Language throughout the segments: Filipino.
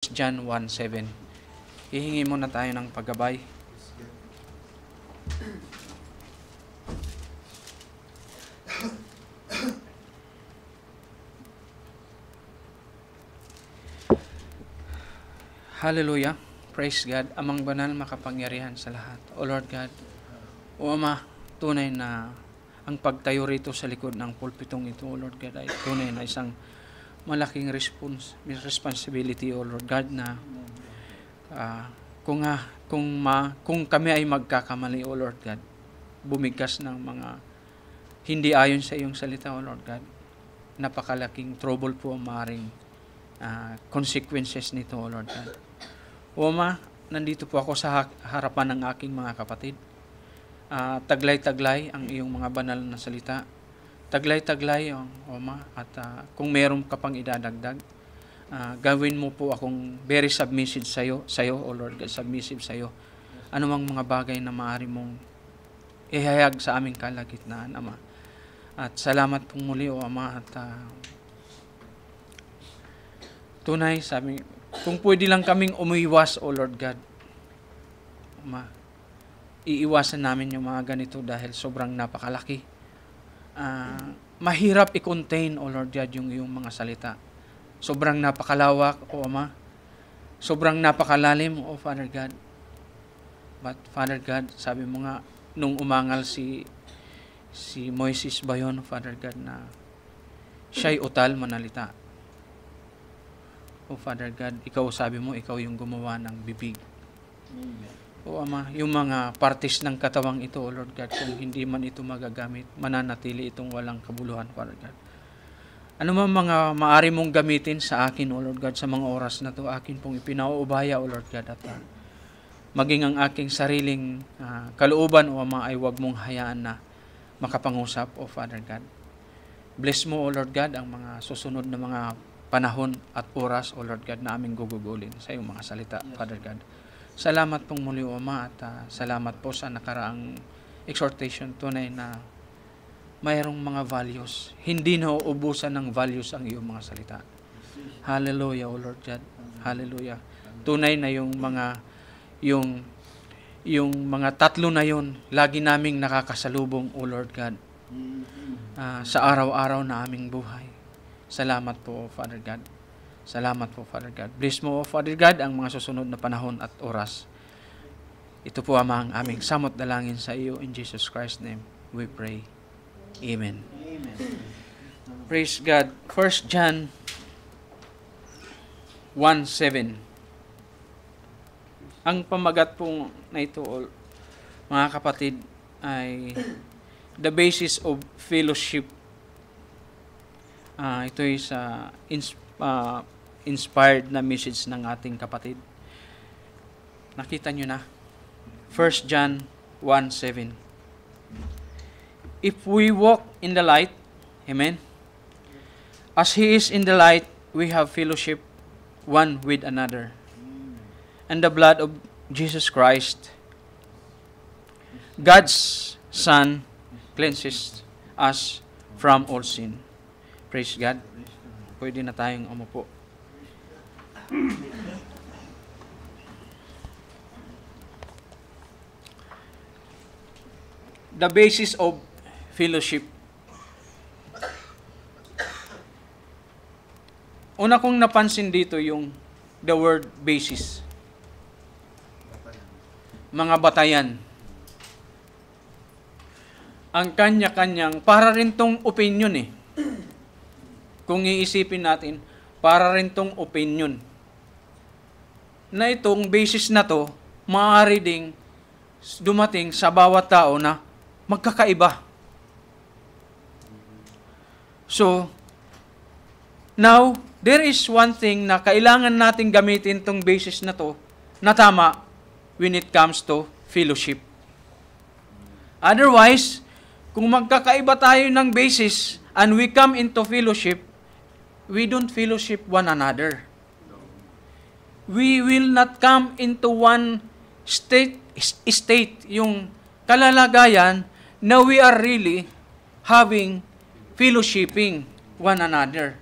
John 1:7. Hihingi muna tayo ng paggabay. Hallelujah. Praise God. Amang banal, makapangyarihan sa lahat. O Lord God, O Ama, tunay na ang pagtayo rito sa likod ng pulpitong ito, O Lord God, ay tunay na isang malaking responsibility, O Lord God, na kung kami ay magkakamali, O Lord God, bumigkas ng mga hindi ayon sa iyong salita, O Lord God, napakalaking trouble po ang maaaring consequences nito, O Lord God. O Ama, nandito po ako sa harapan ng aking mga kapatid. Taglay-taglay ang iyong mga banal na salita. Taglay-taglay, O Ama, at kung meron ka pang idadagdag, gawin mo po akong very submissive sa iyo, O Lord God, submissive sa iyo. Anumang mga bagay na maaari mong ihayag sa aming kalagitnaan, Ama. At salamat pong muli, O Ama, at tunay, sabi, kung pwede lang kaming umiwas, O Lord God, Ama, iiwasan namin yung mga ganito dahil sobrang napakalaki. Mahirap i-contain, O Lord God, yung iyong mga salita. Sobrang napakalawak, O Ama. Sobrang napakalalim, O Father God. But Father God, sabi mo nga, nung umangal si Moises ba yun, Father God, na siya'y utal manalita. O Father God, ikaw sabi mo, ikaw yung gumawa ng bibig. Amen. O Ama, yung mga parties ng katawang ito, O Lord God, kung hindi man ito magagamit, mananatili itong walang kabuluhan, Father God. Ano man mga maaari mong gamitin sa akin, O Lord God, sa mga oras na to, akin pong ipinauubaya, O Lord God, at maging ang aking sariling kalooban, O Ama, ay huwag mong hayaan na makapangusap, O Father God. Bless mo, O Lord God, ang mga susunod na mga panahon at oras, O Lord God, na aming gugugulin sa iyong mga salita, Father God. Salamat pong muli, O Ama, at salamat po sa nakaraang exhortation. Tunay na mayroong mga values. Hindi na uubusan ng values ang iyong mga salita. Hallelujah, O Lord God. Hallelujah. Tunay na yung mga tatlo na yun, lagi naming nakakasalubong, O Lord God, sa araw-araw na aming buhay. Salamat po, Father God. Salamat po, Father God. Bless mo, Father God, ang mga susunod na panahon at oras. Ito po ang aming samot dalangin sa iyo. In Jesus Christ's name, we pray. Amen. Amen. Praise God. 1 John 1:7. Ang pamagat po na ito, mga kapatid, ay the basis of fellowship. Ito ay sa inspired na message ng ating kapatid. Nakita nyo na. 1 John 1:7. If we walk in the light, amen, as He is in the light, we have fellowship one with another. And the blood of Jesus Christ, God's Son, cleanses us from all sin. Praise God. Pwede na tayong umupo. The basis of fellowship. Una kong napansin dito yung the word basis. Mga batayan. Ang kanya-kanyang, para rin tong opinion eh. Kung iisipin natin, para rin tong opinion. Na itong basis na to, maaari ding dumating sa bawat tao na magkakaiba. So, now, there is one thing na kailangan natin gamitin tong basis na to, na tama, when it comes to fellowship. Otherwise, kung magkakaiba tayo ng basis and we come into fellowship, we don't fellowship one another. We will not come into one state, yung kalalagayan na we are really having fellowshipping one another.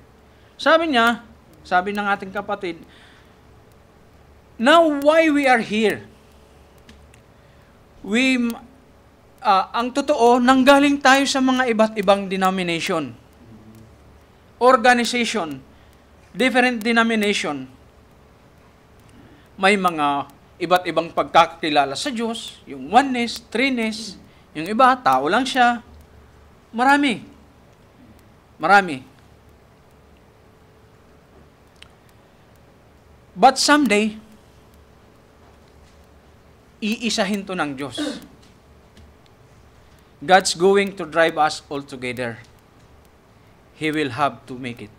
Sabi ng ating kapatid, Now, why we are here? Ang totoo, nanggaling tayo sa mga iba't ibang denomination, organization, different denomination. May mga iba't ibang pagkakilala sa Diyos, yung oneness, threeness, yung iba, tao lang siya. Marami. But someday, iisahin to ng Diyos. God's going to drive us all together. He will have to make it.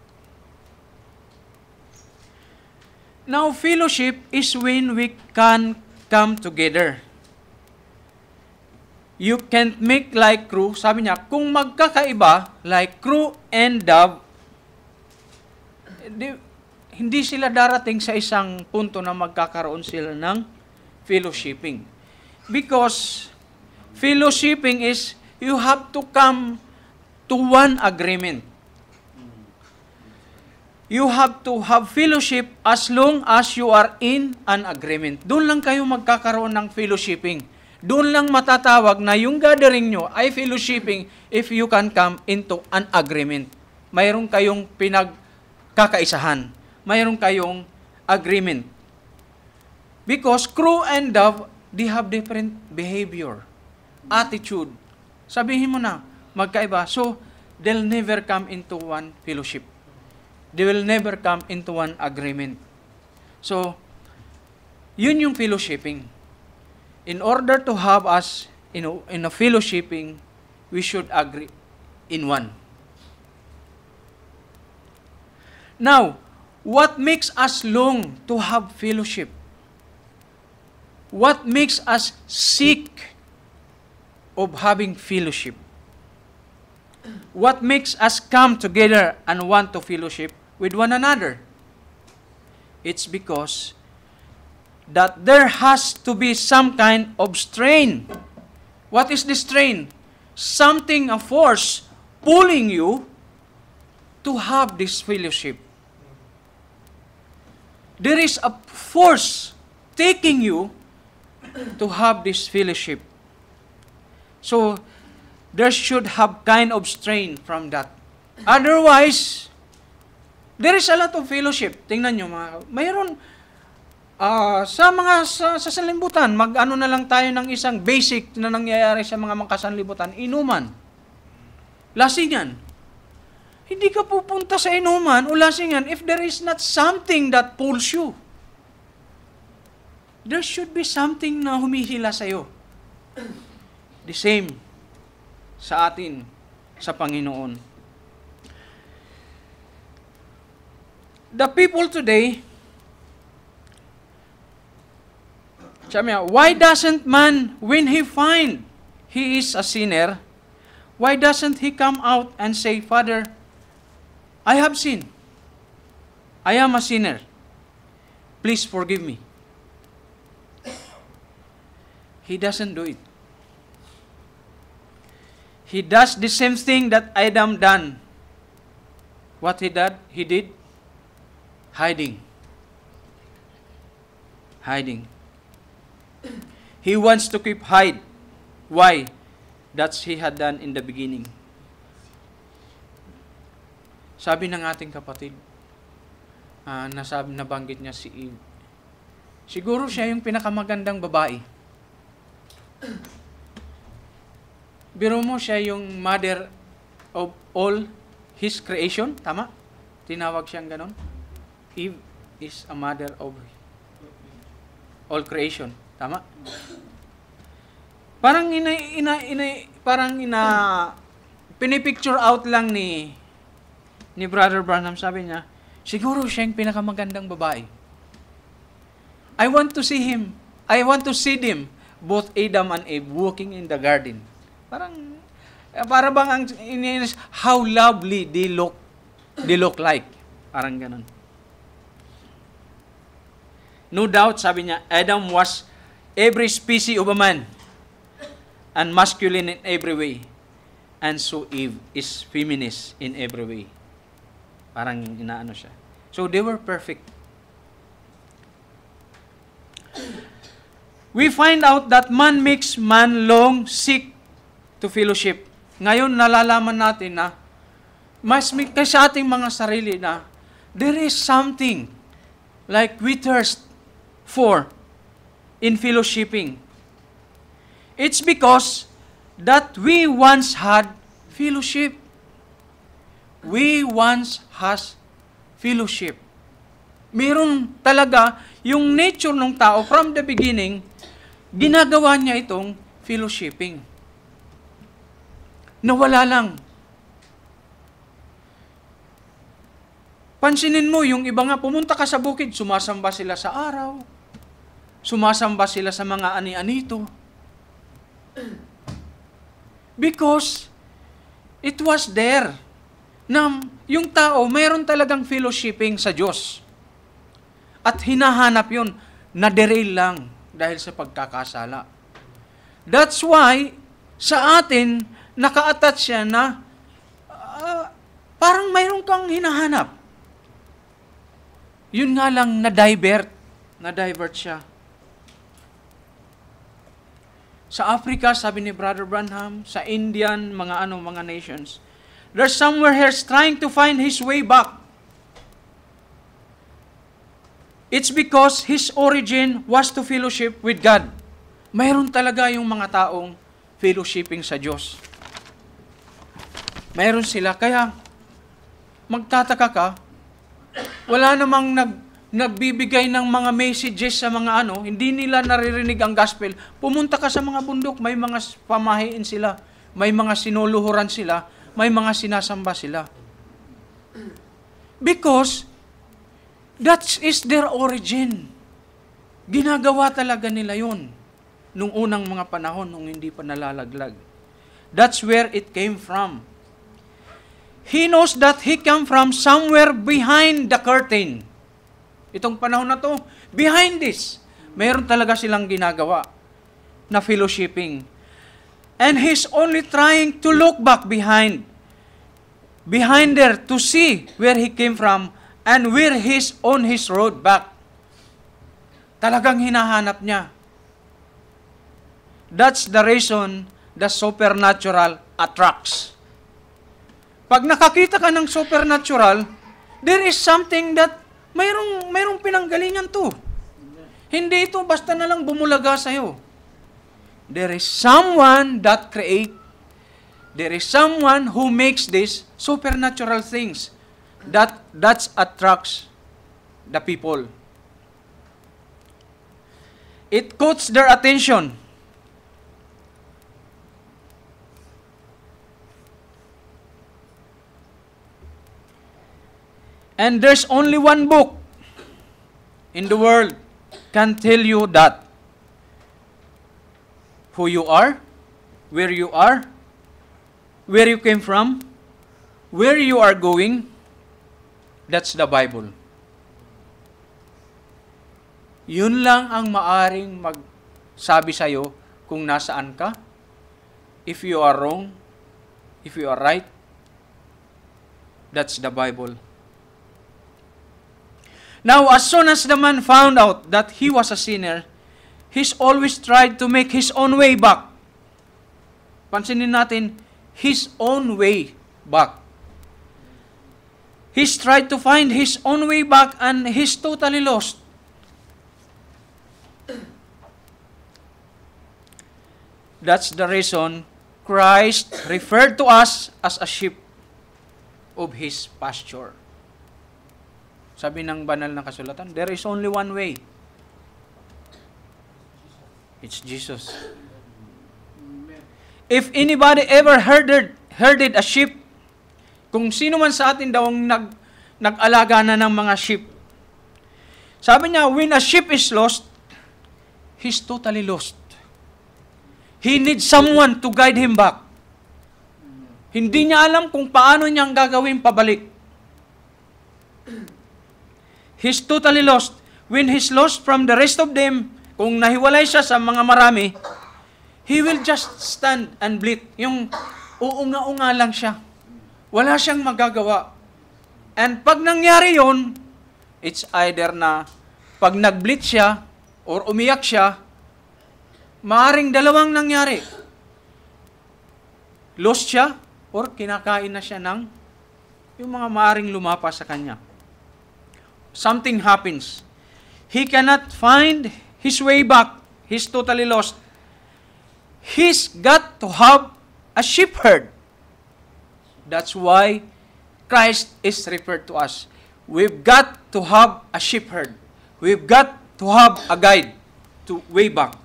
Now, fellowship is when we can come together. You can't make like crew. Sabi niya, kung magkakaiba, like crew and dove, hindi sila darating sa isang punto na magkakaroon sila ng fellowshipping. Because fellowshipping is you have to come to one agreement. You have to have fellowship as long as you are in an agreement. Doon lang kayo magkakaroon ng fellowshipping. Doon lang matatawag na yung gathering nyo ay fellowshipping if you can come into an agreement. Mayroon kayong pinagkakaisahan. Mayroon kayong agreement. Because crew and dove, they have different behavior, attitude. Sabihin mo na, magkaiba. So, they'll never come into one fellowship. They will never come into one agreement. So, yun yung fellowshipping. In order to have us in a fellowshipping, we should agree in one. Now, what makes us long to have fellowship? What makes us seek of having fellowship? What makes us come together and want to fellowship with one another? It's because that there has to be some kind of strain. What is the strain? Something, a force, pulling you to have this fellowship. There is a force taking you to have this fellowship. So, there should have kind of strain from that. Otherwise, there is a lot of fellowship. Tingnan nyo, mayroon, sa sanlibutan, mag-ano na lang tayo ng isang basic na nangyayari sa mga makasanlibutan, inuman, lasingan. Hindi ka pupunta sa inuman o lasingan if there is not something that pulls you. There should be something na humihila sa iyo. The same sa atin, sa Panginoon. The people today, why doesn't man, when he find he is a sinner, why doesn't he come out and say, Father, I have sinned. I am a sinner. Please forgive me. He doesn't do it. He does the same thing that Adam done. What he did? Hiding. He wants to keep hide. Why? That's he had done in the beginning. Sabi ng ating kapatid, nabanggit niya si Eve. Siguro siya yung pinakamagandang babae. Biro mo siya yung mother of all his creation. Tama? Tinawag siyang ganon. Eve is a mother of all creation. Tama? Parang pinipicture out lang ni Brother Branham. Sabi niya, siguro siya yung pinakamagandang babae. I want to see him. I want to see them, both Adam and Eve, walking in the garden. Para bang ang how lovely they look like. Parang ganun. No doubt, sabi niya, Adam was every species of a man and masculine in every way. And so Eve is feminist in every way. Parang inaano siya. So they were perfect. we find out that man makes man long seek to fellowship. Ngayon, nalalaman natin na mas kaysa ating mga sarili na there is something like we thirst for in fellowshipping. It's because that we once had fellowship. We once has fellowship. Meron talaga yung nature ng tao from the beginning, ginagawa niya itong fellowshipping. Nawala lang. Pansinin mo, yung iba nga, pumunta ka sa bukid, sumasamba sila sa araw, sumasamba sila sa mga ani-anito. Because it was there na yung tao, mayroon talagang fellowshipping sa Diyos. At hinahanap yun, na-derail lang dahil sa pagkakasala. That's why, sa atin, naka-attach siya na parang mayroon kang hinahanap. Yun nga lang, na-divert siya. Sa Africa, sabi ni Brother Branham, sa Indian, mga nations, there's somewhere here's trying to find his way back. It's because his origin was to fellowship with God. Mayroon talaga yung mga taong fellowshipping sa Diyos. Mayroon sila. Kaya, magtataka ka, wala namang nagbibigay ng mga messages sa mga hindi nila naririnig ang gospel. Pumunta ka sa mga bundok, may mga pamahiin sila, may mga sinuluhuran sila, may mga sinasamba sila. Because, that is their origin. Ginagawa talaga nila yun nung unang mga panahon, nung hindi pa nalalaglag. That's where it came from. He knows that he came from somewhere behind the curtain. Itong panahon na to, behind this, mayroon talaga silang ginagawa na fellowshipping. And he's only trying to look back behind there to see where he came from and where he's on his road back. Talagang hinahanap niya. That's the reason the supernatural attracts. Pag nakakita ka ng supernatural, there is something that mayroong pinanggalingan to. Hindi ito basta na lang bumulaga sa'yo. There is someone that create. There is someone who makes these supernatural things that attracts the people. It caught their attention. And there's only one book in the world can tell you that. Who you are, where you came from, where you are going, that's the Bible. Yun lang ang maaring magsabi sa'yo kung nasaan ka, if you are wrong, if you are right, that's the Bible. Now, as soon as the man found out that he was a sinner, he's always tried to make his own way back. Pansinin natin, his own way back. He's tried to find his own way back and he's totally lost. That's the reason Christ referred to us as a sheep of His pasture. Sabi ng banal na kasulatan, there is only one way. It's Jesus. If anybody ever herded a sheep, kung sino man sa atin daw ang nag-alaga na ng mga sheep, sabi niya, when a sheep is lost, he's totally lost. He needs someone to guide him back. Hindi niya alam kung paano niyang gagawin pabalik. He's totally lost. When he's lost from the rest of them, kung nahiwalay siya sa mga marami, he will just stand and bleat. Yung uunga-unga lang siya. Wala siyang magagawa. And pag nangyari yon, it's either na pag nag-bleat siya or umiyak siya, Maaring dalawang nangyari. Lost siya or kinakain na siya ng yung mga maaring lumapa sa kanya. Something happens. He cannot find his way back. He's totally lost. He's got to have a shepherd. That's why Christ is referred to us. We've got to have a shepherd. We've got to have a guide to way back.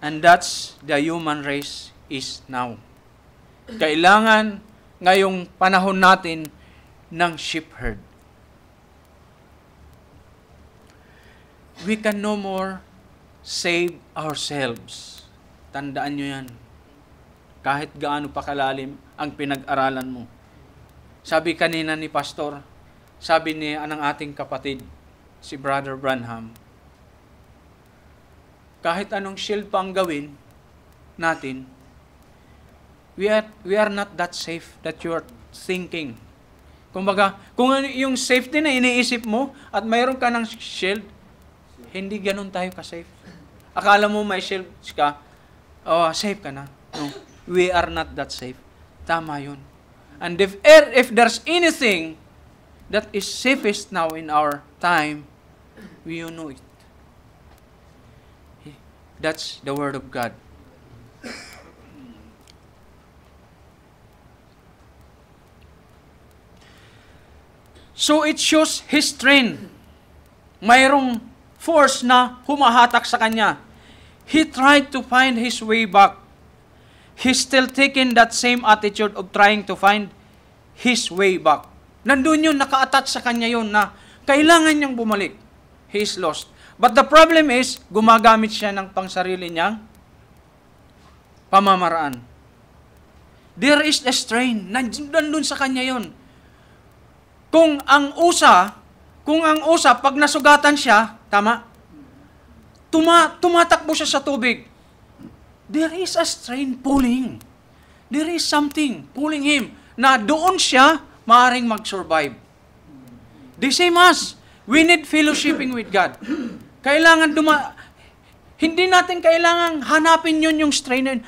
And that's the human race is now. Kailangan ngayong panahon natin ng shepherd. We can no more save ourselves. Tandaan nyo yan. Kahit gaano pa kalalim ang pinag-aralan mo. Sabi kanina ni Pastor, sabi ni anang ating kapatid, si Brother Branham, kahit anong shield pa ang gawin natin, we are not that safe that you are thinking. Kumbaga, kung yung safety na iniisip mo at mayroon ka ng shield, hindi ganun tayo ka-safe. Akala mo may shield ka, safe ka na. No, we are not that safe. Tama yun. And if there's anything that is safest now in our time, we know it. That's the Word of God. So it shows his strength. Mayroong force na humahatak sa kanya. He tried to find his way back. He's still taking that same attitude of trying to find his way back. Nandun yun, naka-attach sa kanya yun na kailangan niyang bumalik. He is lost. But the problem is, gumagamit siya ng pangsarili niyang pamamaraan. There is a strain. Nandun sa kanya yun. Kung ang usa, pag nasugatan siya, tama? Tumatakbo siya sa tubig. There is a strain pulling. There is something pulling him na doon siya maaaring mag-survive. The same as, we need fellowshipping with God. Kailangan hindi natin kailangan hanapin yun yung strain na yun.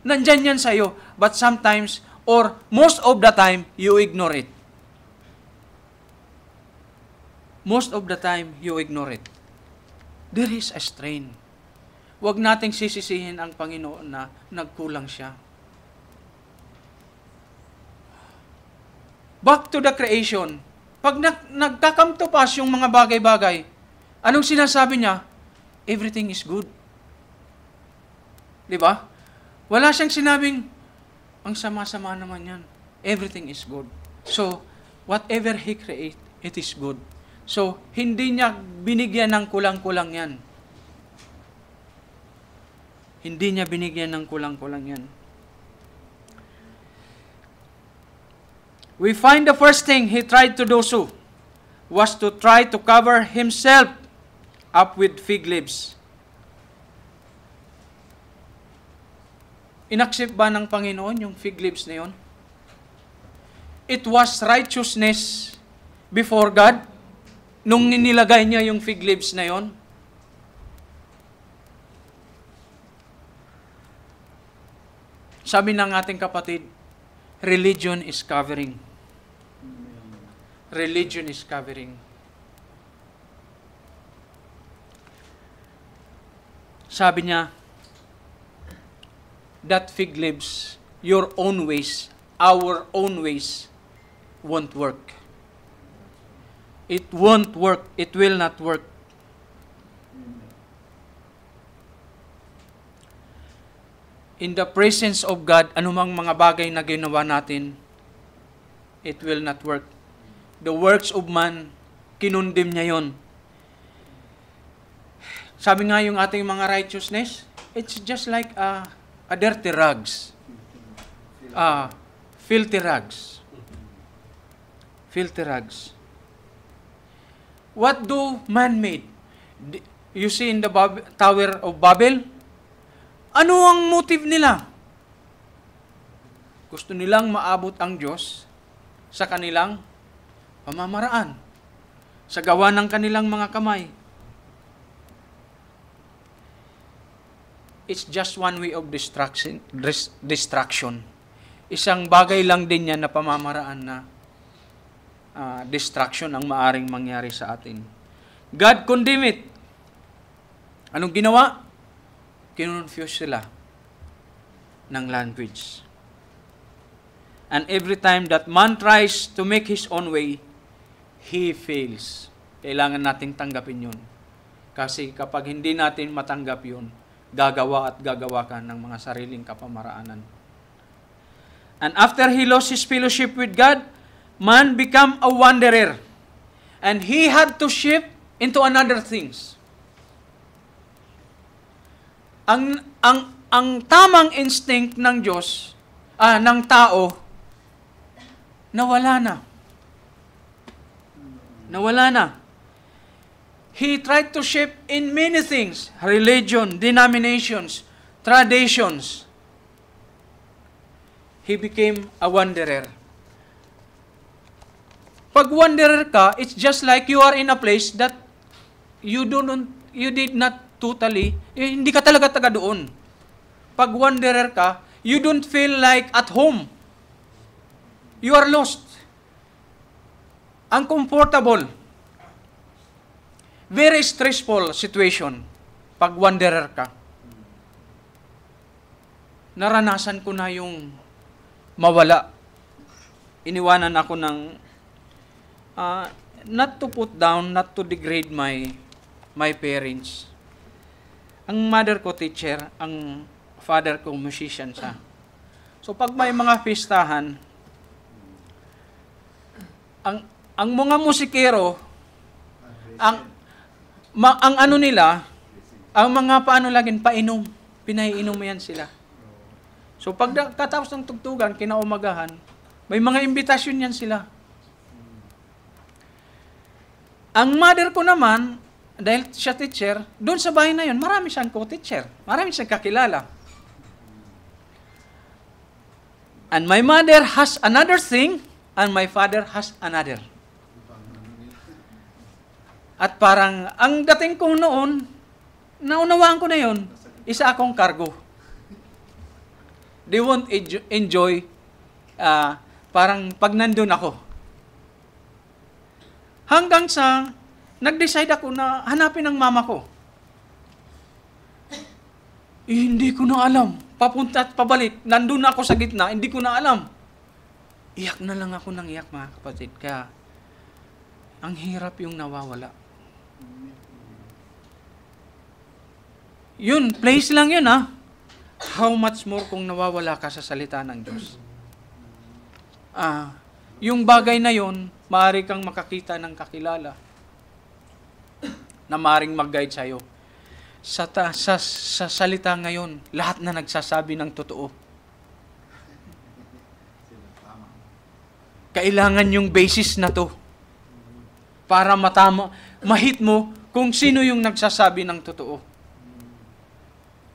Nandyan yan sa'yo. But sometimes, or most of the time, you ignore it. Most of the time, you ignore it. There is a strain. Huwag nating sisisihin ang Panginoon na nagkulang siya. Back to the creation. Pag nagka-come to pass yung mga bagay-bagay, anong sinasabi niya? Everything is good. Di ba? Wala siyang sinabing, ang sama-sama naman yan. Everything is good. So, whatever He create, it is good. So, hindi niya binigyan ng kulang-kulang yan. Hindi niya binigyan ng kulang-kulang yan. We find the first thing He tried to do so was to try to cover Himself up with fig leaves. Inaccept ba ng Panginoon yung fig leaves na yun? It was righteousness before God nung ninilagay niya yung fig leaves na yun. Sabi ng ating kapatid, religion is covering. Religion is covering. Sabi niya, that fig leaves, your own ways, our own ways, won't work. It won't work. It will not work. In the presence of God, anumang mga bagay na ginawa natin, it will not work. The works of man, kinundim niya yon. Sabi nga yung ating mga righteousness, it's just like a dirty rags. Filthy rags. Filthy rags. What do man made? You see in the Tower of Babel? Ano ang motive nila? Gusto nilang maabot ang Diyos sa kanilang pamamaraan, sa gawa ng kanilang mga kamay. it's just one way of distraction. Isang bagay lang din yan na pamamaraan na distraction ang maaring mangyari sa atin. God condemned it. Anong ginawa? Kinonfuse sila ng language. And every time that man tries to make his own way, he fails. Kailangan nating tanggapin yun. Kasi kapag hindi natin matanggap yun, gagawa ka ng mga sariling kapamaraanan. And after he lost his fellowship with God, man became a wanderer. And he had to shift into another things. Ang tamang instinct ng Diyos, ng tao, nawala na. Nawala na. He tried to shift in many things. Religion, denominations, traditions. He became a wanderer. Pag wanderer ka, it's just like you are in a place that you did not totally, hindi ka talaga taga doon. Pag wanderer ka, you don't feel like at home. You are lost. Uncomfortable. Very stressful situation pag wanderer ka. Naranasan ko na yung mawala. Iniwanan ako ng not to put down, not to degrade my parents. Ang mother ko teacher, ang father ko musician siya. So pag may mga pistahan, ang mga musikero, ang ano nila, ang mga paano laging painom, pinaiinom yan sila. So pag katapos ng tugtugan, kinaumagahan, may mga imbitasyon yan sila. Ang mother ko naman, dahil siya teacher, doon sa bahay na yun, marami siyang co-teacher, marami siyang kakilala. And my mother has another thing, and my father has another. At parang, ang dating ko noon, naunawaan ko na yun, isa akong cargo. They won't enjoy, parang pag nandun ako. Hanggang sa, nag-decide ako na hanapin ang mama ko. Hindi ko na alam. Papunta at pabalik, nandun ako sa gitna, hindi ko na alam. Iyak na lang ako ng iyak, mga kapatid. Kaya, ang hirap yung nawawala. Yun, place lang yun, ha? How much more kung nawawala ka sa salita ng Diyos? Yung bagay na yun, maaari kang makakita ng kakilala na maaring mag-guide sa'yo. Sa salita ngayon, lahat na nagsasabi ng totoo. Kailangan yung basis na to para mahit mo kung sino yung nagsasabi ng totoo.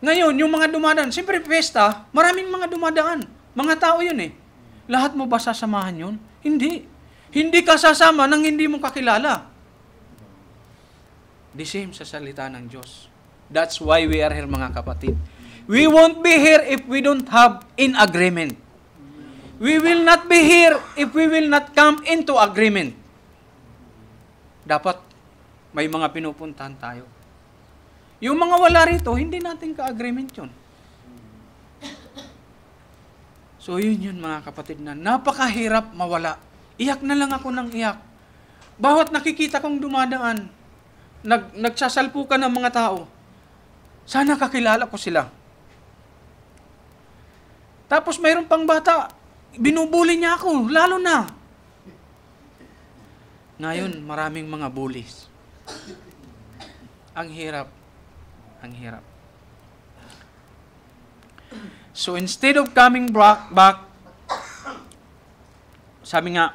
Ngayon, yung mga dumadaan, siyempre pesta, maraming mga dumadaan. Mga tao yun eh. Lahat mo ba sasamahan yun? Hindi. Hindi ka sasama nang hindi mo kakilala. The same sa salita ng Diyos. That's why we are here, mga kapatid. We won't be here if we don't have in agreement. We will not be here if we will not come into agreement. Dapat may mga pinupuntahan tayo. Yung mga wala rito, hindi natin ka-agreement yun. So yun mga kapatid na napakahirap mawala. Iyak na lang ako ng iyak. Bawat nakikita kong dumadaan, nagsasalpukan ng mga tao, sana kakilala ko sila. Tapos mayroon pang bata, binubuli niya ako, lalo na. Ngayon, maraming mga bullies. Ang hirap. Ang hirap. So instead of coming back, sabi nga,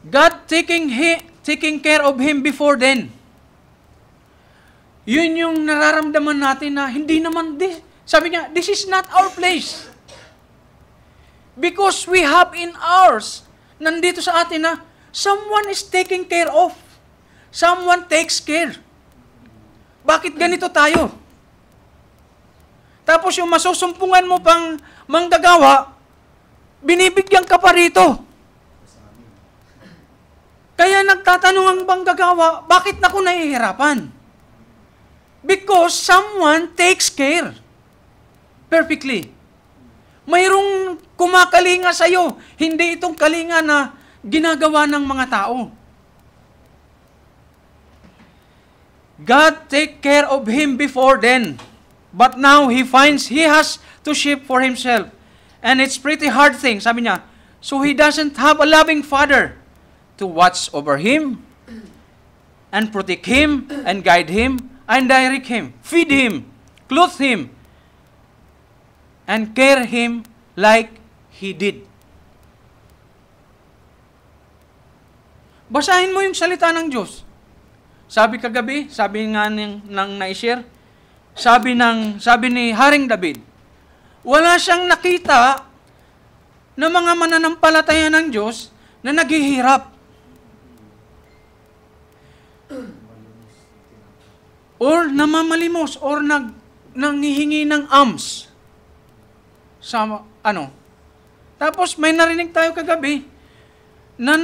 God taking care of him before then. Yun yung nararamdaman natin na hindi naman, sabi niya, this is not our place. Because we have in ours, nandito sa atin na, someone is taking care of. Someone takes care. Bakit ganito tayo? Tapos yung masusumpungan mo pang manggagawa, binibigyan ka pa rito. Kaya nagtatanong ang manggagawa, bakit na ko nahihirapan? Because someone takes care. Perfectly. Mayroong kumakalinga sa'yo. Hindi itong kalinga na ginagawa ng mga tao. God take care of him before then. But now he finds he has to shift for himself. And it's pretty hard thing, sabi niya. So he doesn't have a loving father to watch over him and protect him and guide him and direct him, feed him, clothe him, and care him like he did. Basahin mo yung salita ng Diyos. Sabi kagabi, sabi nga ng na-share, sabi ni Haring David, wala siyang nakita na mga mananampalataya ng Diyos na naghihirap. Or namamalimos, or nanghihingi ng alms. Sa ano? Tapos may narinig tayo kagabi na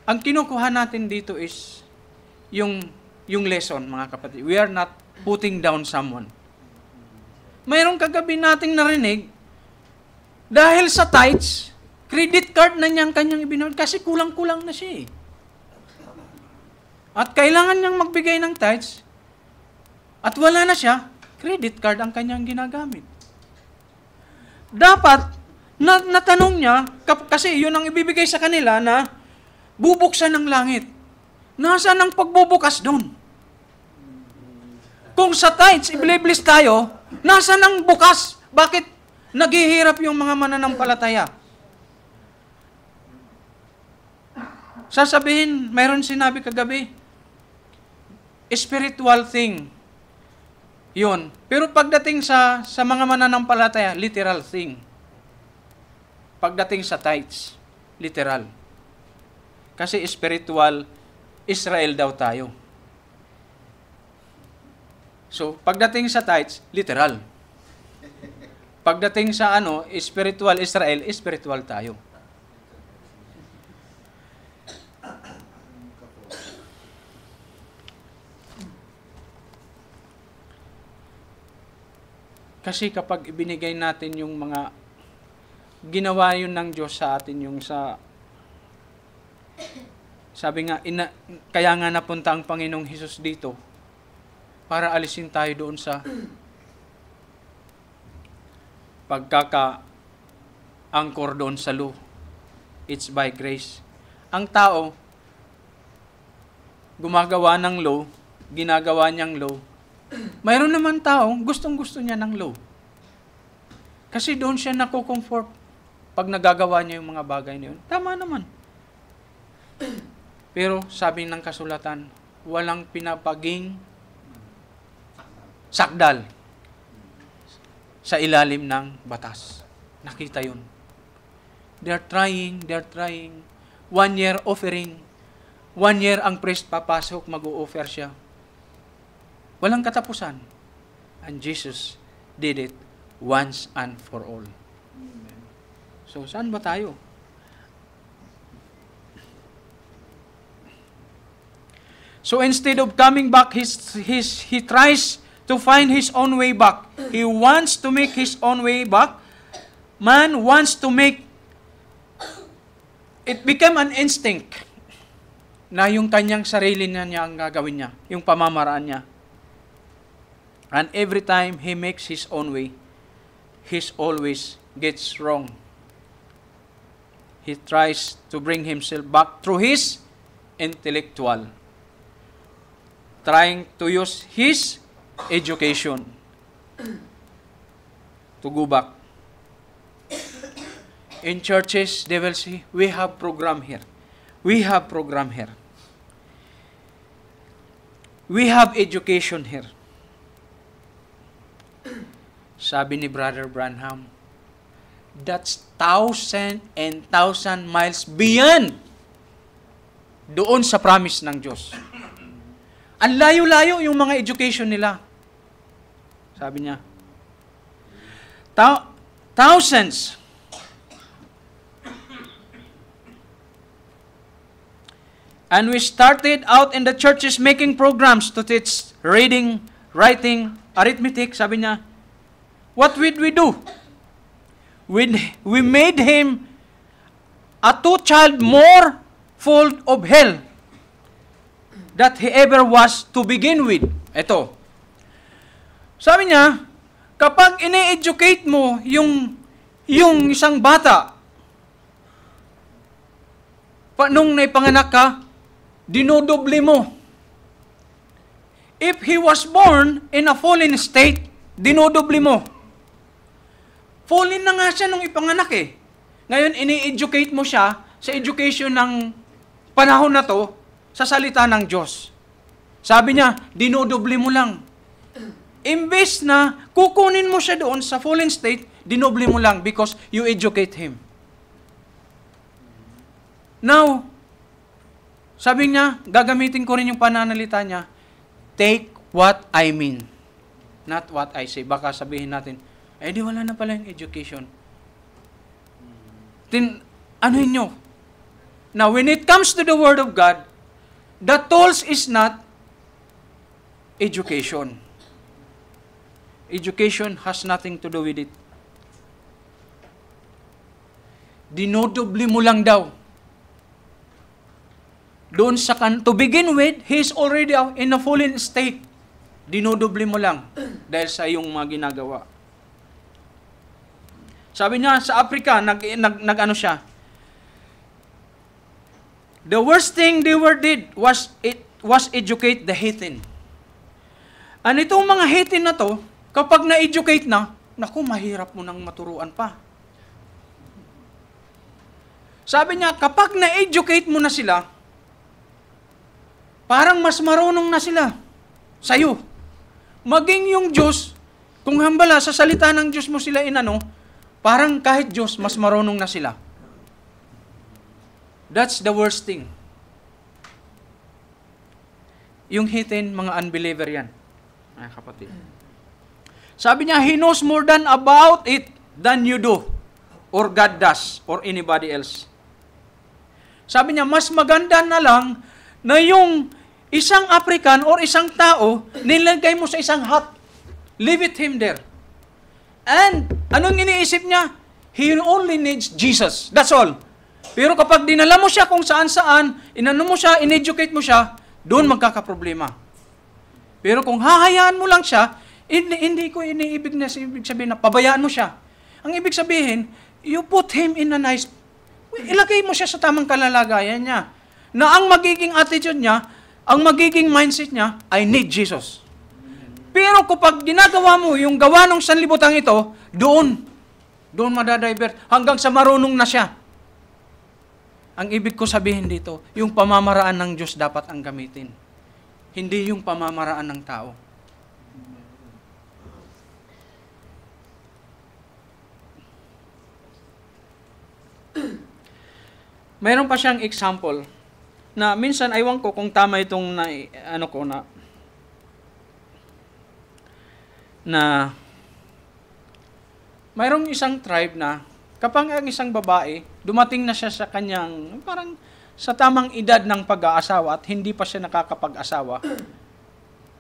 ang kinukuha natin dito is yung lesson, mga kapatid. We are not putting down someone. Mayroong kagabi nating narinig dahil sa tithes, credit card na niyang kanyang ibinawid kasi kulang-kulang na siya eh. At kailangan niyang magbigay ng tithes at wala na siya, credit card ang kanyang ginagamit. Dapat, natanong niya, kasi yun ang ibibigay sa kanila na bubuksan ng langit. Nasaan ang pagbubukas doon? Kung sa tithes, i-bless tayo, nasaan ang bukas? Bakit naghihirap yung mga mananampalataya? Sasabihin, mayroon sinabi kagabi, spiritual thing. Yun. Pero pagdating sa mga mananampalataya, literal thing. Pagdating sa tithes, literal. Kasi spiritual, Israel daw tayo. So, pagdating sa tithes, literal. Pagdating sa spiritual Israel, spiritual tayo. Kasi kapag ibinigay natin yung mga ginawa yun ng Diyos sa atin, yung sabi nga, kaya nga napunta ang Panginoong Hesus dito para alisin tayo doon sa pagkaka-angkor doon sa law. It's by grace. Ang tao, gumagawa ng law, ginagawa niyang law. Mayroon naman taong gustong-gusto niya ng law. Kasi doon siya nakukomfort pag nagagawa niya yung mga bagay na yun. Tama naman. Pero sabi ng kasulatan, walang pinapaging sakdal sa ilalim ng batas. Nakita yun. They're trying. 1 year offering. 1 year ang priest papasok, mag-o-offer siya. Walang katapusan. And Jesus did it once and for all. So, saan ba tayo? So, instead of coming back, he tries to find his own way back. He wants to make his own way back. Man wants to make it become an instinct na yung kanyang sarili niya ang gagawin niya, yung pamamaraan niya. And every time he makes his own way, he always gets wrong. He tries to bring himself back through his intellectual, trying to use his education to go back. In churches, they will say, we have program here. We have program here. We have education here. Sabi ni Brother Branham, that's 1,000 and 1,000 miles beyond doon sa promise ng Diyos. Ang layo-layo yung mga education nila. Sabi niya, thousands. And we started out in the churches making programs to teach reading, writing, arithmetic. Sabi niya, what would we do? We made him a two-child more full of hell that he ever was to begin with. Ito. Sabi niya, kapag ine-educate mo yung isang bata, nung naipanganak ka, dinodoble mo. If he was born in a fallen state, dinodoble mo. Fallen na nga siya nung ipanganak eh. Ngayon, ini-educate mo siya sa education ng panahon na to sa salita ng Diyos. Sabi niya, dinodoble mo lang. Imbes na kukunin mo siya doon sa fallen state, dinoble mo lang because you educate him. Now, sabi niya, gagamitin ko rin yung pananalita niya, take what I mean, not what I say. Baka sabihin natin, di wala na pala yung education. Anuhin nyo. Now, when it comes to the Word of God, the tools is not education. Education has nothing to do with it. Dinodobli mo lang daw. Doon to begin with, he is already in a fallen state. Dinodobli mo lang dahil sa iyong mga ginagawa. Sabi niya, sa Africa, nag-ano siya. The worst thing they did was educate the heathen. Ano itong mga heathen na to, kapag na-educate na, naku, mahirap mo nang maturuan pa. Sabi niya, kapag na-educate mo na sila, parang mas marunong na sila sa'yo. Maging yung Diyos, kung hambala sa salita ng Diyos mo sila parang kahit Diyos, mas marunong na sila. That's the worst thing. Yung heathen, mga unbeliever yan. Ay, kapatid. Sabi niya, he knows more than about it than you do, or God does, or anybody else. Sabi niya, mas maganda na lang na yung isang African or isang tao, nilagay mo sa isang hut. Leave it him there. And, anong iniisip niya? He only needs Jesus. That's all. Pero kapag dinala mo siya kung saan-saan, inano mo siya, in-educate mo siya, doon magkakaproblema. Pero kung hahayaan mo lang siya, hindi ko iniibig sabihin na pabayaan mo siya. Ang ibig sabihin, you put him in a nice, ilagay mo siya sa tamang kalalagayan niya. Na ang magiging attitude niya, ang magiging mindset niya, I need Jesus. Pero kapag ginagawa mo yung gawa ng sanlibutan ito, doon madadivert hanggang sa marunong na siya. Ang ibig ko sabihin dito, yung pamamaraan ng Diyos dapat ang gamitin. Hindi yung pamamaraan ng tao. Mayroon pa siyang example na minsan aywan ko kung tama itong na mayroong isang tribe na kapag ang isang babae dumating na siya sa kanyang parang sa tamang edad ng pag-aasawa at hindi pa siya nakakapag-asawa,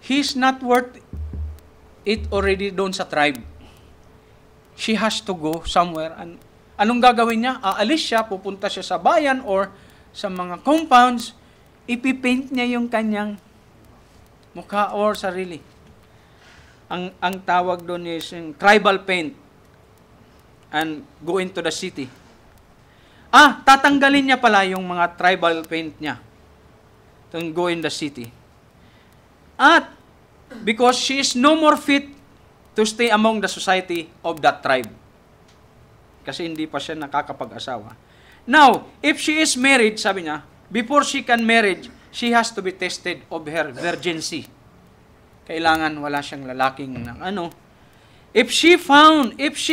he's not worth it already doon sa tribe. She has to go somewhere. And anong gagawin niya? Aalis siya, pupunta siya sa bayan or sa mga compounds, ipipaint niya yung kanyang mukha or sarili. Ang tawag doon is yung tribal paint and go into the city. Tatanggalin niya pala yung mga tribal paint niya to go in the city. At because she is no more fit to stay among the society of that tribe. Kasi hindi pa siya nakakapag-asawa. Now, if she is married, sabi niya, before she can marry, she has to be tested of her virginity. Kailangan wala siyang lalaking If she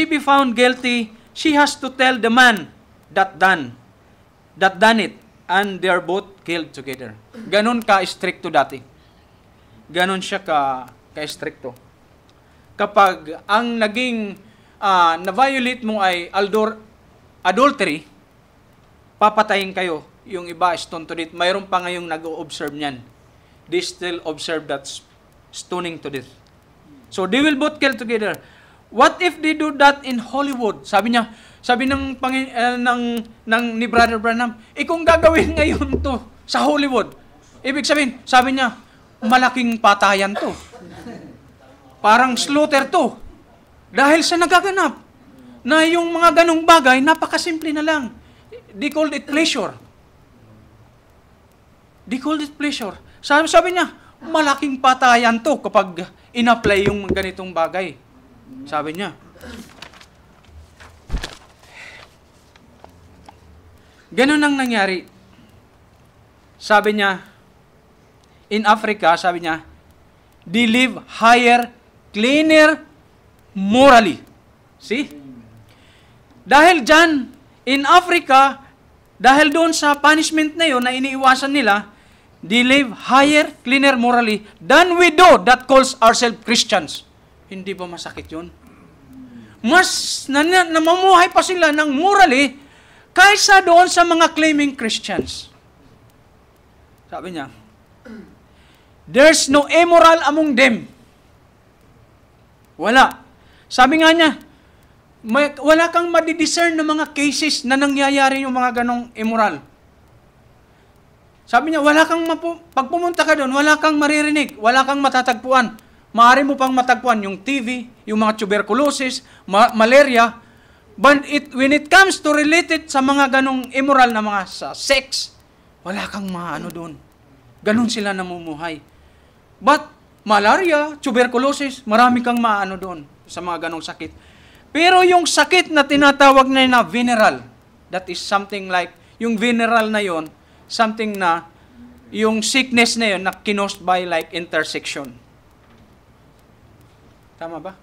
be found guilty, she has to tell the man that done it and they're both killed together. Ganon ka-stricto dati. Ganon siya ka-stricto. Kapag ang naging na-violate mo ay adultery, papatayin kayo. Yung iba, stone to death. Mayroon pa ngayong nag-o-observe niyan. They still observe that stoning to death. So, they will both kill together. What if they do that in Hollywood? Sabi ni Brother Branham, kung gagawin ngayon to sa Hollywood, ibig sabihin, sabi niya, malaking patayan to. Parang slaughter to. Dahil sa nagaganap na yung mga ganong bagay, napakasimple na lang. They called it pleasure. They called it pleasure. Sabi niya, malaking patayan to kapag in-apply yung ganitong bagay. Sabi niya. Ganun ang nangyari. Sabi niya, in Africa, sabi niya, they live higher, cleaner, morally. See? Dahil dyan, in Africa, dahil doon sa punishment na yun na iniiwasan nila, they live higher, cleaner, morally than we do that calls ourselves Christians. Hindi ba masakit yun? Mas namamuhay pa sila ng morally kaysa doon sa mga claiming Christians. Sabi niya, there's no immoral among them. Wala. Sabi nga niya, wala kang madidiscern ng mga cases na nangyayari yung mga ganong immoral. Sabi niya, pag pumunta ka doon, wala kang maririnig, wala kang matatagpuan. Maaari mo pang matagpuan yung TB, yung mga tuberculosis, malaria. But when it comes to related sa mga ganong immoral na mga sa sex, wala kang maano doon. Ganon sila namumuhay. But malaria, tuberculosis, marami kang maano doon sa mga ganong sakit. Pero yung sakit na tinatawag na venereal, that is something like, yung venereal na yon, something na, yung sickness na yon na caused by like intersection. Tama ba?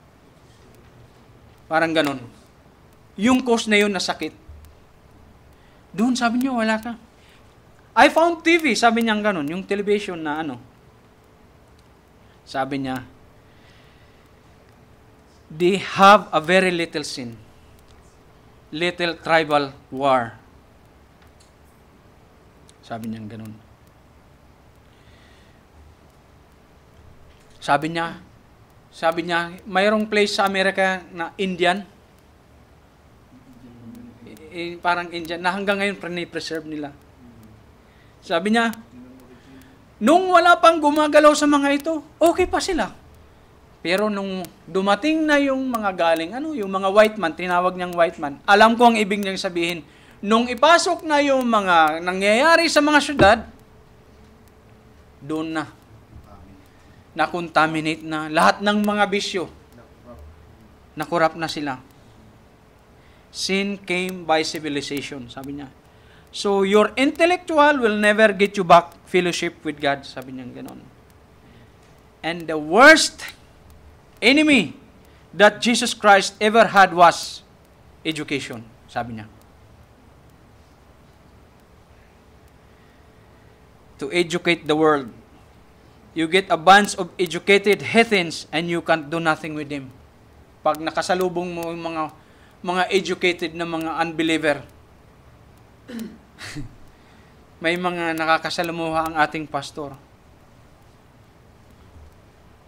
Parang ganon. Yung cause na yon na sakit. Doon sabi niyo, wala ka. I found TV, sabi niya ganon, yung television na ano. Sabi niya, they have a very little sin. Little tribal war. Sabi niya ganun. Sabi niya, mayroong place sa Amerika na Indian. Parang Indian, na hanggang ngayon preserve nila. Sabi niya, nung wala pang gumagalaw sa mga ito, okay pa sila. Pero nung dumating na yung mga galing, yung mga white man, tinawag niyang white man, alam ko ang ibig niyang sabihin, nung ipasok na yung mga nangyayari sa mga syudad, doon na-contaminate na lahat ng mga bisyo. Nakurap na sila. Sin came by civilization, sabi niya. So, your intellectual will never get you back fellowship with God, sabi niya gano'n. And the worst enemy that Jesus Christ ever had was education, sabi niya. To educate the world. You get a bunch of educated heathens and you can't do nothing with them. Pag nakasalubong mo yung mga educated na mga unbeliever, may mga nakakasalamuha ang ating pastor.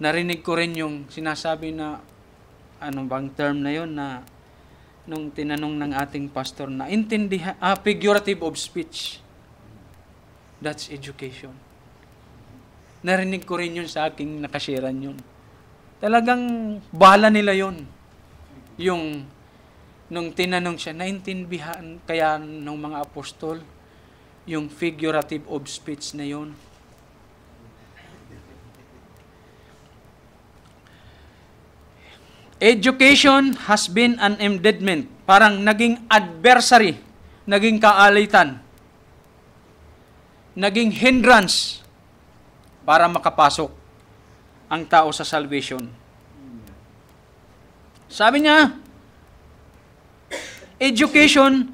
Narinig ko rin yung sinasabi na, ano bang term na yun, na nung tinanong ng ating pastor na figurative of speech. That's education. Narinig ko rin yun sa aking nakashiran yun. Talagang bala nila yun. Yung, nung tinanong siya, naintindihan kaya ng mga apostol, yung figurative of speech na yun. Education has been an impediment. Parang naging adversary, naging kaalitan, naging hindrance para makapasok ang tao sa salvation. Sabi niya, education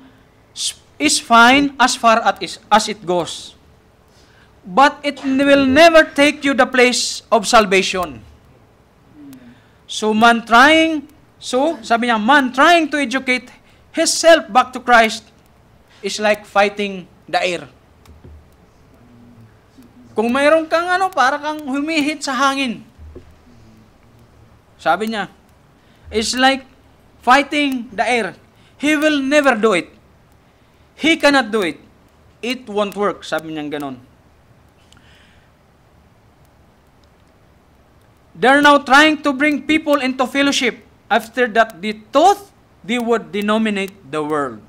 is fine as far as it goes. But it will never take you the place of salvation. So sabi niya, man trying to educate himself back to Christ is like fighting the air. Kung mayroon kang para kang humihit sa hangin. Sabi niya, it's like fighting the air. He will never do it. He cannot do it. It won't work. Sabi niya ganon. They're now trying to bring people into fellowship. After that, they would denominate the world.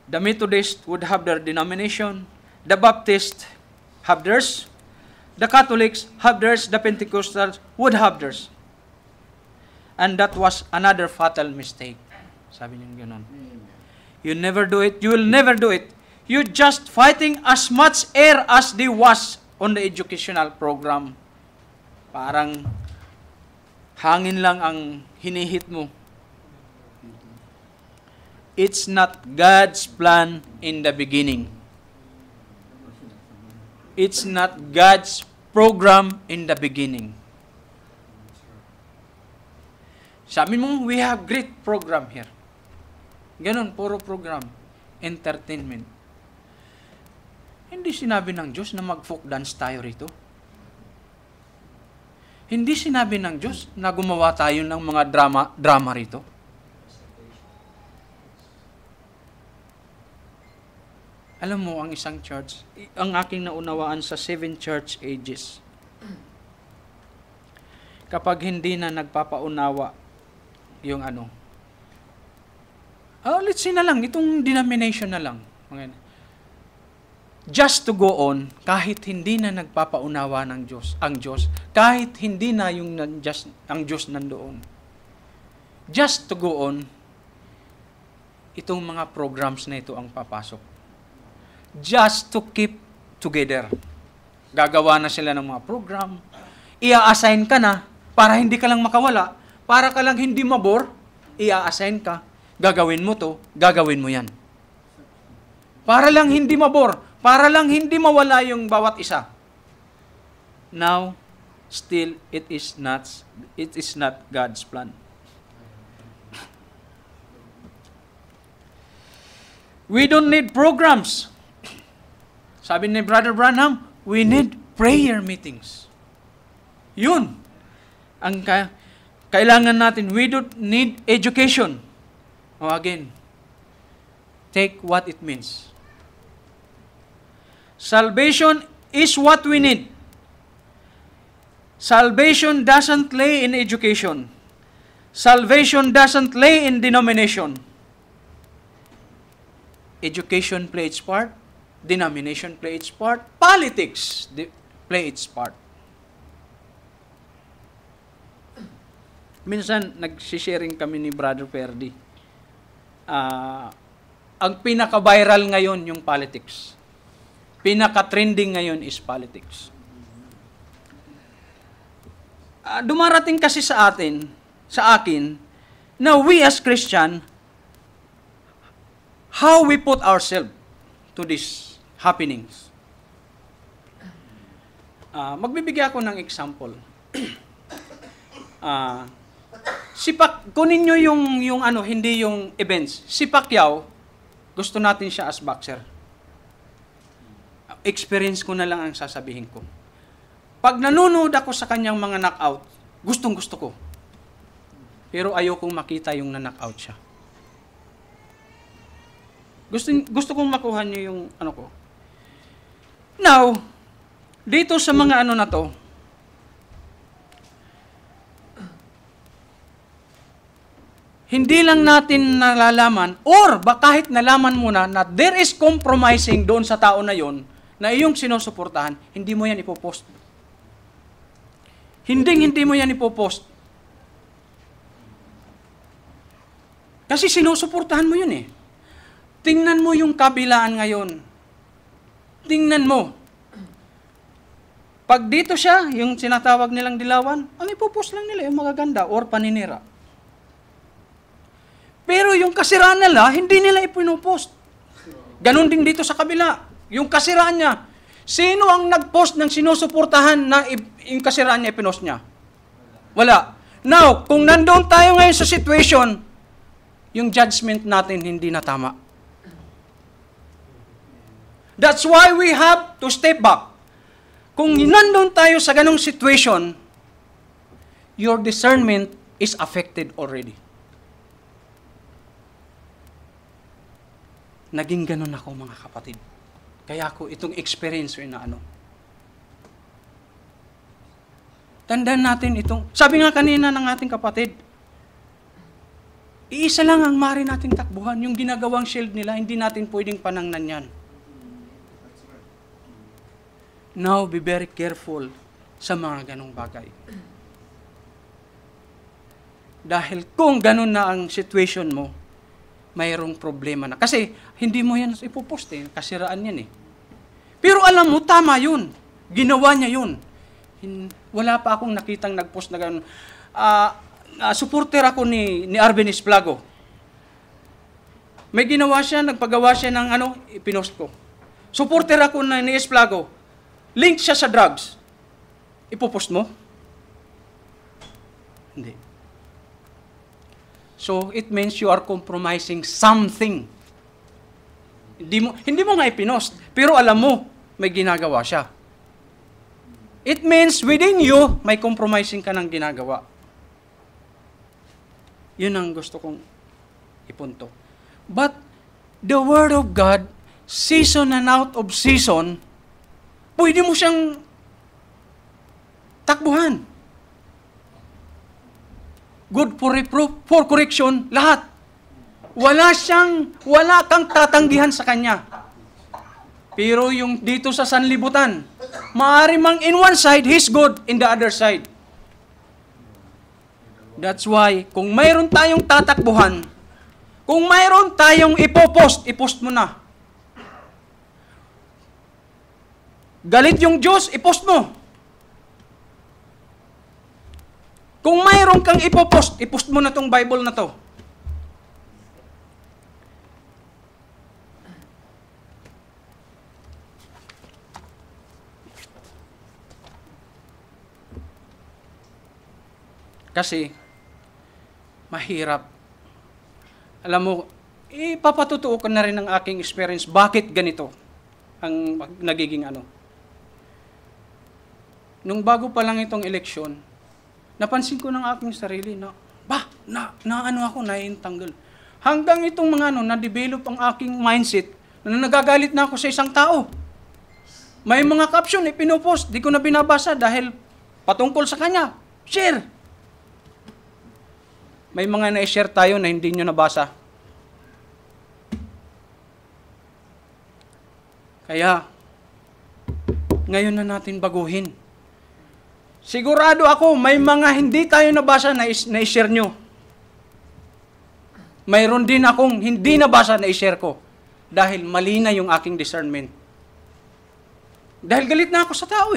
The Methodists would have their denomination. The Baptists have theirs. The Catholics have theirs. The Pentecostals would have theirs. And that was another fatal mistake. Sabi niya ganon. You never do it. You will never do it. You're just fighting as much air as they was on the educational program. Parang hangin lang ang hinihit mo. It's not God's plan in the beginning. It's not God's program in the beginning. Sabi mo, we have great program here. Ganon, puro program. Entertainment. Hindi sinabi ng Diyos na mag-folk dance tayo rito. Hindi sinabi ng Diyos na gumawa tayo ng mga drama rito. Alam mo, ang isang church, ang aking naunawaan sa 7 church ages, kapag hindi na nagpapaunawa yung let's say na lang, itong denomination na lang. Just to go on, kahit hindi na nagpapaunawa ng Diyos, ang Diyos, kahit hindi na ang Diyos nandoon. Just to go on, itong mga programs na ito ang papasok. Just to keep together. Gagawa na sila ng mga program. Ia-assign ka na para hindi ka lang makawala. Para ka lang hindi mabor, ia-assign ka. Gagawin mo to, gagawin mo yan. Para lang hindi mabor. Para lang hindi mawala yung bawat isa. Now, still, it is not God's plan. We don't need programs. Sabi ni Brother Branham, we need prayer meetings. Yun. Ang kailangan natin, we don't need education. Again, take what it means. Salvation is what we need. Salvation doesn't lay in education. Salvation doesn't lay in denomination. Education plays its part. Denomination plays its part. Politics play its part. Minsan, nagsisharing kami ni Brother Ferdy. Ang pinaka-viral ngayon yung politics. Pinaka-trending ngayon is politics. Dumarating kasi sa akin, na we as Christian, how we put ourselves to these happenings. Magbibigay ako ng example. Kunin nyo yung hindi yung events. Si Pacquiao, gusto natin siya as boxer. Experience ko na lang ang sasabihin ko. Pag nanonood ako sa kanyang mga knockout, gustong-gusto ko. Pero ayokong makita yung na-knockout siya. Gusto kong makuha niyo yung ko. Now, dito sa mga na to, hindi lang natin nalalaman, or kahit nalaman mo na there is compromising doon sa tao na yon na iyong sinusuportahan, hindi mo yan ipopost. Hindi mo yan ipopost. Kasi sinusuportahan mo yun eh. Tingnan mo yung kabilaan ngayon. Tingnan mo. Pag dito siya, yung sinatawag nilang dilawan, ang ipopost lang nila yung magaganda or paninira. Pero yung kasiraan nila, hindi nila ipinupost. Ganon din dito sa kabila. Yung kasiraan niya, sino ang nag-post ng sinusuportahan na yung kasiraan niya ipinost niya? Wala. Now, kung nandoon tayo ngayon sa situation, yung judgment natin hindi na tama. That's why we have to step back. Kung nandoon tayo sa ganong situation, your discernment is affected already. Naging ganon ako, mga kapatid. Kaya ako itong experience na Tandaan natin itong, sabi nga kanina ng ating kapatid, iisa lang ang maaari nating takbuhan. Yung ginagawang shield nila, hindi natin pwedeng panangnan yan. Now, be very careful sa mga ganong bagay. Dahil kung ganon na ang situation mo, mayroong problema na. Kasi, hindi mo yan ipopost kasiraan yan Pero alam mo, tama yun. Ginawa niya yun. Wala pa akong nakitang nag-post na gano'n. Supporter ako ni Arvin Esplago. May ginawa siya, nagpagawa siya ng ipinost ko. Supporter ako ni Esplago. Link siya sa drugs. Ipopost mo? Hindi. So, it means you are compromising something. Hindi mo nga ipinost, pero alam mo, may ginagawa siya. It means within you, may compromising ka ng ginagawa. Yun ang gusto kong ipunto. But, the Word of God, season and out of season, pwede mo siyang takbuhan. Good for reproof, for correction, lahat. Wala kang tatanggihan sa Kanya. Pero yung dito sa sanlibutan, maaari mang in one side, He's good, in the other side. That's why, kung mayroon tayong tatakbuhan, kung mayroon tayong ipost mo na. Galit yung Diyos, ipost mo. Kung mayroon kang ipost mo na tong Bible na to. Kasi, mahirap. Alam mo, ipapatutuo ko na rin ang aking experience. Bakit ganito ang nagiging Nung bago pa lang itong eleksyon, napansin ko ng aking sarili na, naiintanggal. Hanggang itong mga na-develop ang aking mindset, na nagagalit na ako sa isang tao. May mga caption, pinupost, di ko na binabasa dahil patungkol sa kanya. Share! May mga na-share tayo na hindi nyo nabasa. Kaya, ngayon na natin baguhin. Sigurado ako, may mga hindi tayo nabasa na i-share nyo. Mayroon din akong hindi nabasa na i-share ko. Dahil mali na yung aking discernment. Dahil galit na ako sa tao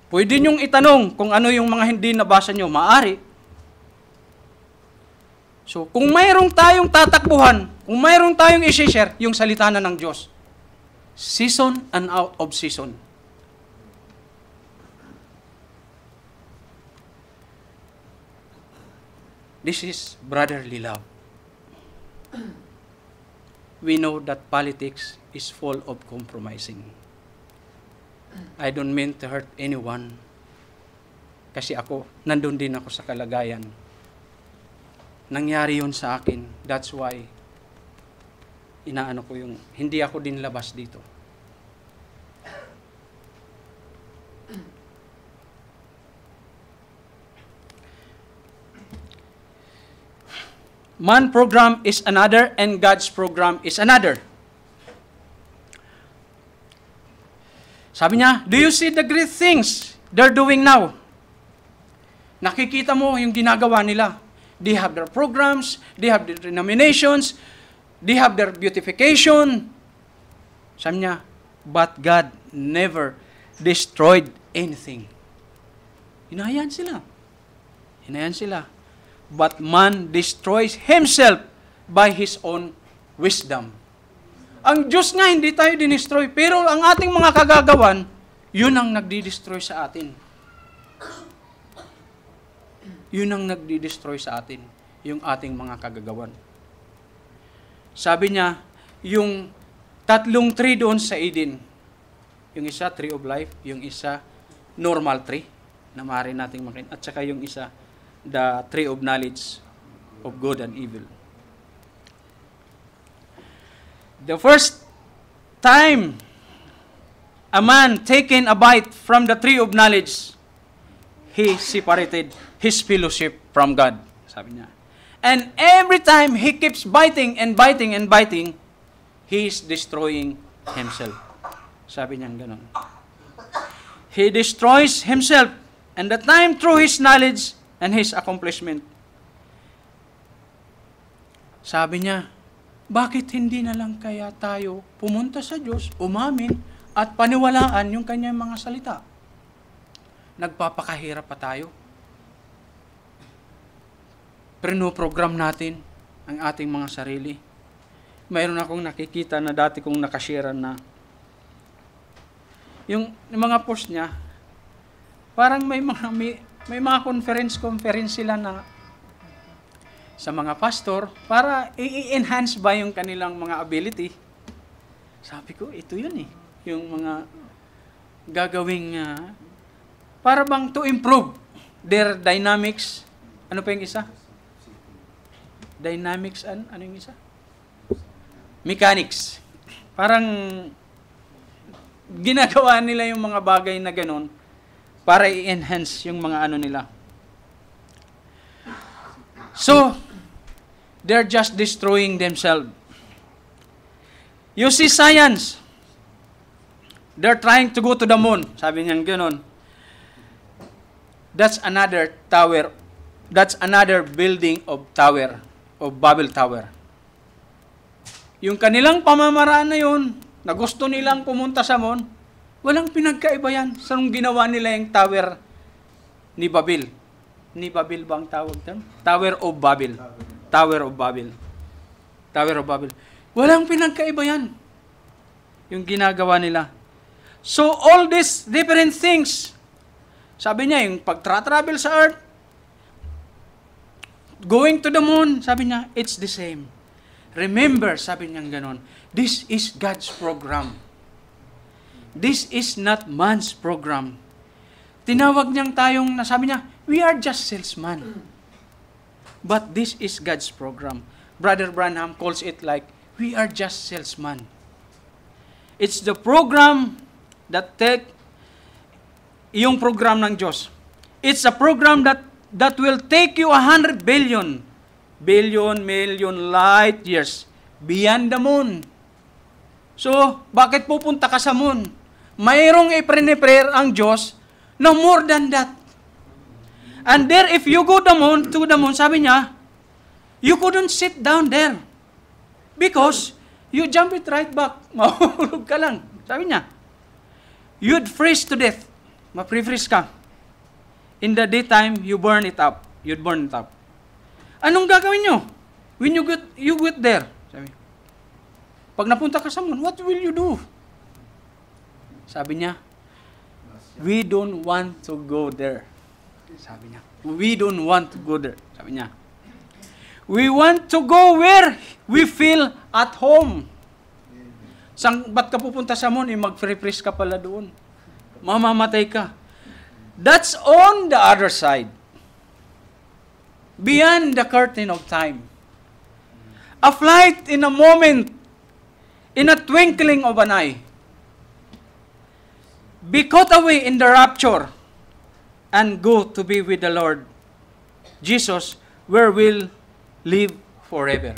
Pwede nyong itanong kung ano yung mga hindi nabasa nyo. Maari. So, kung mayroong tayong tatakbuhan, kung mayroong tayong i-share, yung salita na ng Diyos. Season and out of season. This is brotherly love. We know that politics is full of compromising. I don't mean to hurt anyone. Kasi ako, nandun din ako sa kalagayan. Nangyari yun sa akin. That's why, hindi ako din labas dito. Man program is another and God's program is another. Sabi niya, do you see the great things they're doing now? Nakikita mo yung ginagawa nila. They have their programs, they have their denominations, they have their beautification. Sabi niya, but God never destroyed anything. Hinahayaan sila. Hinayan sila. But man destroys himself by his own wisdom. Ang Diyos nga, hindi tayo dinestroy, pero ang ating mga kagagawan, yun ang nagdi-destroy sa atin. Yun ang nagdi-destroy sa atin, yung ating mga kagagawan. Sabi niya, yung tatlong tree doon sa Eden, yung isa, tree of life, yung isa, normal tree, na maaari nating makin, at saka yung isa, the tree of knowledge of good and evil. The first time a man taken a bite from the tree of knowledge, he separated his fellowship from God. Sabi niya. And every time he keeps biting and biting and biting, he is destroying himself. Sabi niya ganun. He destroys himself, and the time through his knowledge and his accomplishment. Sabi niya, bakit hindi na lang kaya tayo pumunta sa Diyos, umamin, at paniwalaan yung kanyang mga salita? Nagpapakahirap pa tayo. Prino-program natin ang ating mga sarili. Mayroon akong nakikita na dati kong nakashare na yung mga post niya, parang may mga conference sila na sa mga pastor para i-enhance ba yung kanilang mga ability. Sabi ko, ito yun eh. Yung mga gagawing para bang to improve their dynamics. Ano pa yung isa? Dynamics and ano yung isa? Mechanics. Parang ginagawa nila yung mga bagay na ganun para i-enhance yung mga ano nila. So, they're just destroying themselves. You see science. They're trying to go to the moon. Sabi niya gano'n. That's another tower. That's another building of tower, of Babel Tower. Yung kanilang pamamaraan na yun, na gusto nilang pumunta sa moon, walang pinagkaiba yan sa nung ginawa nila yung tower ni Babel. Ni Babel ba ang tawag doon? Tower of Babel. Tower of Babel. Tower of Babel. Walang pinagkaiba yan. Yung ginagawa nila. So, all these different things, sabi niya, yung pag-travel sa earth, going to the moon, sabi niya, it's the same. Remember, sabi niya ganon, this is God's program. This is not man's program. Tinawag niyang tayong, sabi niya, we are just salesmen. But this is God's program. Brother Branham calls it like, we are just salesmen. It's the program that yung program ng Diyos. It's a program that will take you 100 billion light years beyond the moon. So, bakit pupunta ka sa moon? Mayroong i-prepare ang Diyos na more than that. And there, if you go to the moon, sabi niya, you couldn't sit down there. Because, you jump it right back. Mahulog ka lang. Sabi niya, you'd freeze to death. Ma-freeze ka. In the daytime, you burn it up. You'd burn it up. Anong gagawin nyo? When you get there, sabi, pag napunta ka sa moon, what will you do? Sabi niya, we don't want to go there. Sabi niya, we don't want to go there. Sabi niya, we want to go where we feel at home. Ba't ka pupunta sa moon? Mag-freeze ka pala doon. Mamamatay ka. That's on the other side. Beyond the curtain of time. A flight in a moment, in a twinkling of an eye. Be caught away in the rapture and go to be with the Lord Jesus, where we'll live forever.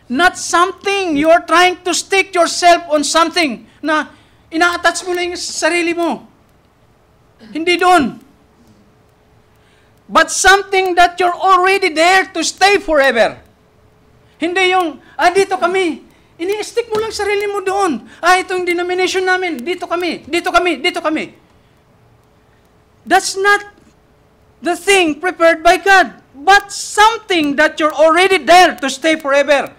Not something you are trying to stick yourself on something na ina-attach mo lang yung sarili mo. Hindi doon. But something that you're already there to stay forever. Hindi yung, dito kami. Ini-stick mo lang sarili mo doon. Itong denomination namin. Dito kami. Dito kami. Dito kami. That's not the thing prepared by God, but something that you're already there to stay forever.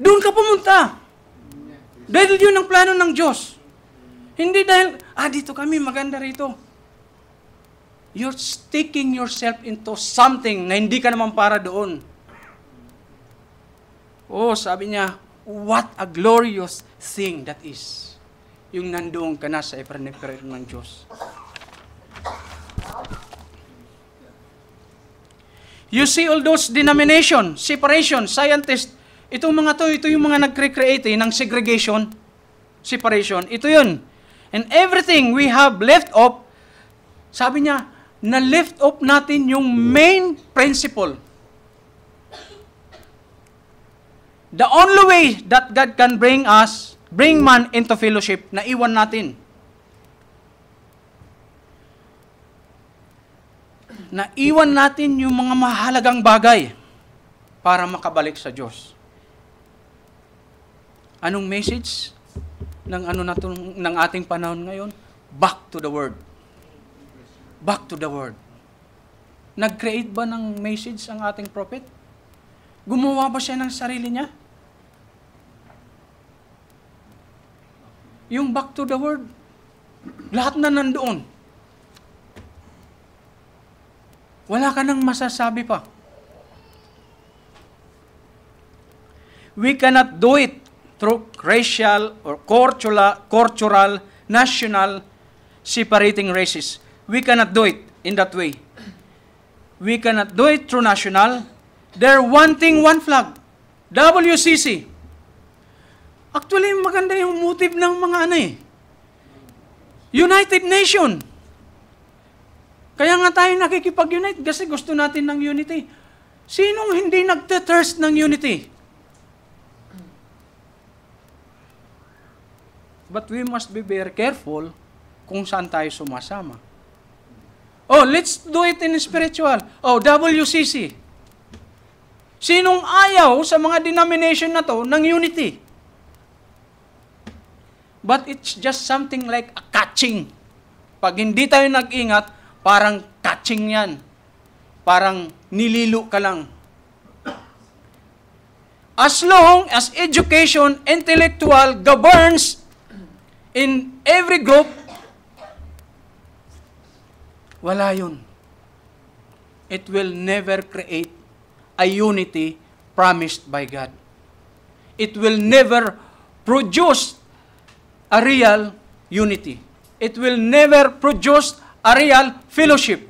Doon ka pumunta. Dahil yun ang plano ng Diyos. Hindi dahil, dito kami, maganda rito. You're sticking yourself into something na hindi ka naman para doon. Oh, sabi niya, what a glorious thing that is. Yung nandoon ka na sa ipinag-prepare ng Diyos. You see all those denomination, separation, scientists, itong mga to, ito yung mga nag-create ng segregation, separation, ito yun. And everything we have left off, sabi niya, na left off natin yung main principle. The only way that God can bring man into fellowship, na iwan natin. Naiwan natin yung mga mahalagang bagay para makabalik sa Diyos. Anong message ng ng ating panahon ngayon? Back to the Word. Back to the Word. Nag-create ba ng message ang ating prophet? Gumawa ba siya ng sarili niya? Yung back to the Word, lahat na nandoon. Wala ka nang masasabi pa. We cannot do it through racial or cultural, national, separating races. We cannot do it in that way. We cannot do it through national. They're one thing, one flag. WCC. Actually, maganda yung motive ng mga United Nation. Kaya nga tayo nakikipag-unite kasi gusto natin ng unity. Sinong hindi nagte-thirst ng unity? But we must be very careful kung saan tayo sumasama. Oh, let's do it in spiritual. Oh, WCC. Sinong ayaw sa mga denomination na to ng unity? But it's just something like a catching. Pag hindi tayo nag-ingat, parang catching yan. Parang nililo ka lang. As long as education, intellectual, governs in every group, wala yun. It will never create a unity promised by God. It will never produce a real unity. It will never produce a real fellowship.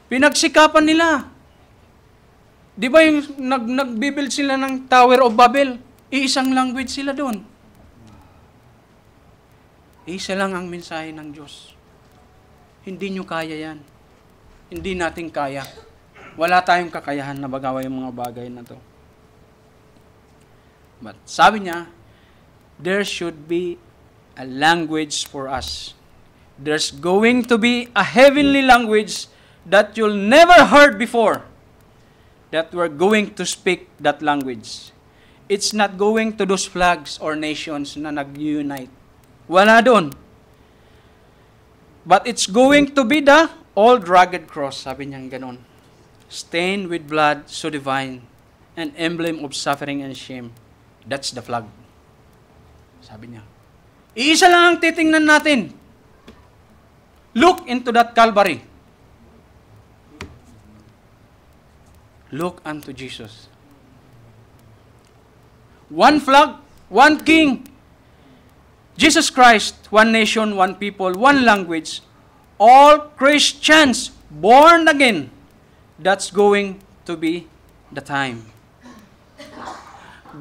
Pinagsikapan nila. Di ba yung nag-build sila ng Tower of Babel? Iisang language sila doon. Isa lang ang mensahe ng Diyos. Hindi nyo kaya yan. Hindi natin kaya. Wala tayong kakayahan na bagawa yung mga bagay na to. But sabi niya, there should be a language for us. There's going to be a heavenly language that you'll never heard before, that we're going to speak that language. It's not going to those flags or nations na nag-unite. Wala doon. But it's going to be the old rugged cross, sabi niyang ganon. Stained with blood so divine, an emblem of suffering and shame. That's the flag. Sabi niya. Iisa lang ang titingnan natin. Look into that Calvary. Look unto Jesus. One flag, one king. Jesus Christ, one nation, one people, one language. All Christians born again. That's going to be the time.